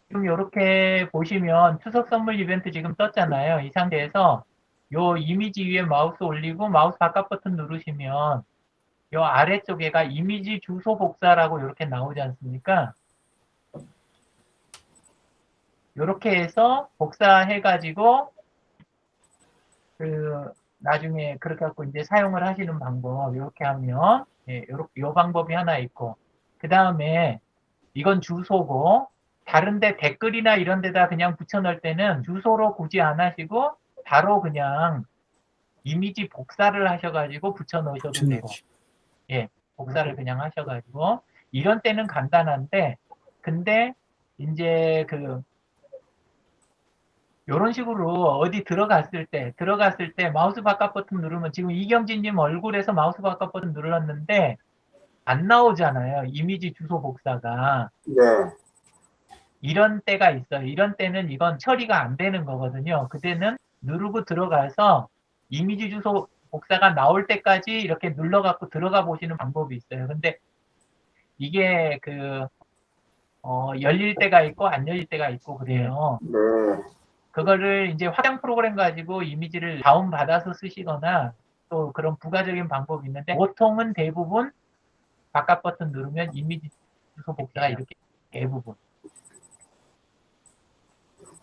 지금 이렇게 보시면 추석 선물 이벤트 지금 떴잖아요. 이 상태에서 요 이미지 위에 마우스 올리고 마우스 바깥 버튼 누르시면 요 아래쪽에가 이미지 주소 복사라고 이렇게 나오지 않습니까? 이렇게 해서 복사해가지고 나중에 그렇게 갖고 이제 사용을 하시는 방법 이렇게 하면 예, 요 방법이 하나 있고, 그 다음에 이건 주소고, 다른데 댓글이나 이런 데다 그냥 붙여넣을 때는 주소로 굳이 안 하시고 바로 그냥 이미지 복사를 하셔가지고 붙여넣으셔도 되고, 예, 복사를 그냥 하셔가지고 이런 때는 간단한데, 근데 이제 요런 식으로 어디 들어갔을 때 마우스 바깥 버튼 누르면, 지금 이경진님 얼굴에서 마우스 바깥 버튼 눌렀는데 안 나오잖아요. 이미지 주소 복사가. 네. 이런 때가 있어요. 이런 때는 이건 처리가 안 되는 거거든요. 그때는 누르고 들어가서 이미지 주소 복사가 나올 때까지 이렇게 눌러갖고 들어가 보시는 방법이 있어요. 근데 이게 열릴 때가 있고 안 열릴 때가 있고 그래요. 네. 그거를 이제 확장 프로그램 가지고 이미지를 다운받아서 쓰시거나 또 그런 부가적인 방법이 있는데, 보통은 대부분 바깥 버튼 누르면 이미지 주소 복사가 이렇게 대부분.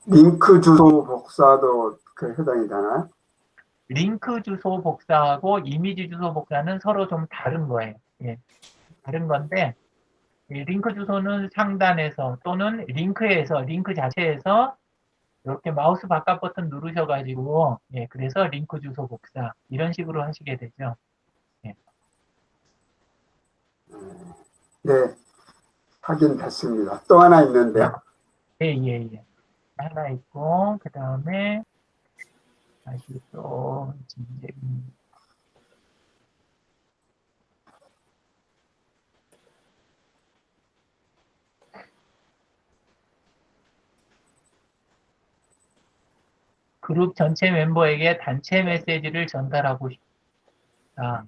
링크 주소 복사도 해당이 되나요? 링크 주소 복사하고 이미지 주소 복사는 서로 좀 다른 거예요. 예, 다른 건데, 링크 주소는 상단에서 또는 링크 자체에서 이렇게 마우스 바깥 버튼 누르셔가지고, 예, 그래서 링크 주소 복사 이런 식으로 하시게 되죠. 예. 네, 확인됐습니다. 또 하나 있는데요. 예. 하나 있고, 그 다음에 다시 또 이제 그룹 전체 멤버에게 단체 메시지를 전달하고 싶다.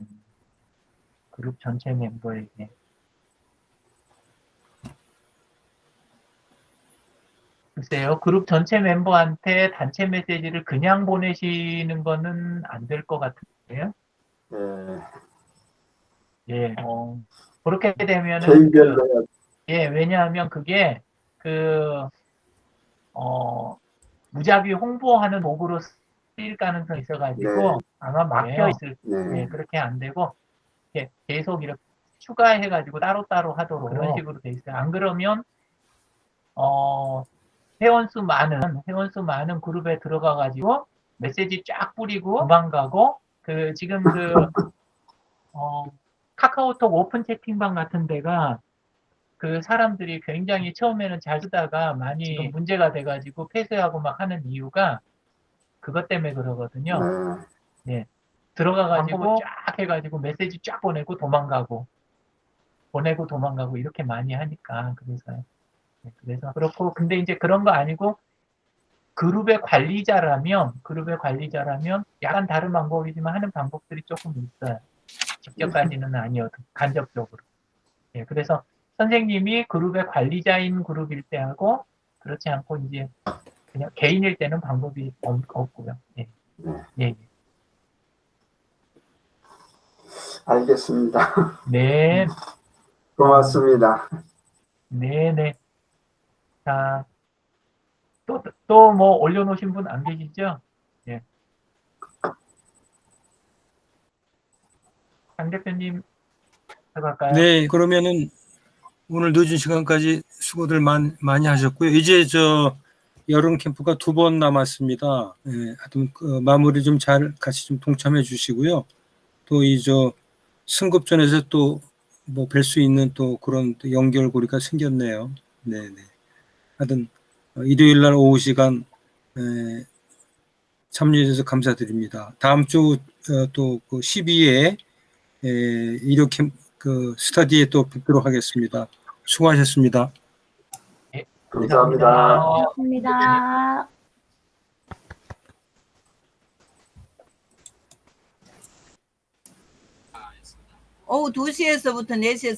그룹 전체 멤버에게. 글쎄요, 그룹 전체 멤버한테 단체 메시지를 그냥 보내시는 거는 안 될 것 같은데요. 예, 그렇게 되면은 예, 왜냐하면 그게 무작위 홍보하는 도구로 쓰일 가능성이 있어가지고 아마 막혀 있을 예, 그렇게 안 되고 계속 이렇게 추가해가지고 따로따로 하도록 그런 식으로 돼 있어요. 안 그러면 회원수 많은 그룹에 들어가가지고 메시지 쫙 뿌리고 도망가고, 지금 카카오톡 오픈 채팅방 같은 데가 사람들이 굉장히 처음에는 잘 쓰다가 많이 지금 문제가 돼가지고 폐쇄하고 막 하는 이유가 그것 때문에 그러거든요. 예. 들어가가지고 쫙 해가지고 메시지 쫙 보내고 도망가고 이렇게 많이 하니까. 그래서 그렇고, 근데 이제 그런 거 아니고 그룹의 관리자라면 약간 다른 방법이지만 하는 방법들이 조금 있어요. 직접까지는 아니어도 간접적으로. 예, 그래서 선생님이 그룹의 관리자인 그룹일 때 하고, 그렇지 않고 이제 그냥 개인일 때는 방법이 없고요. 예. 알겠습니다. 네. 고맙습니다. 네네. 자, 또 뭐 올려놓으신 분 안 계시죠? 예. 강 대표님, 해볼까요? 네, 그러면은 오늘 늦은 시간까지 수고들 많이 하셨고요. 이제 여름 캠프가 2번 남았습니다. 예, 하여튼 마무리 좀 잘 같이 좀 동참해 주시고요. 또 승급전에서 또 뭐 뵐 수 있는 또 그런 또 연결고리가 생겼네요. 네네. 하여튼 일요일 날 오후 시간 참여해 주셔서 감사드립니다. 다음 주 또 12회 일요 캠프 스터디에 또 뵙도록 하겠습니다. 수고하셨습니다. 네, 감사합니다. 고맙습니다. 오후 2시에서부터 4시에서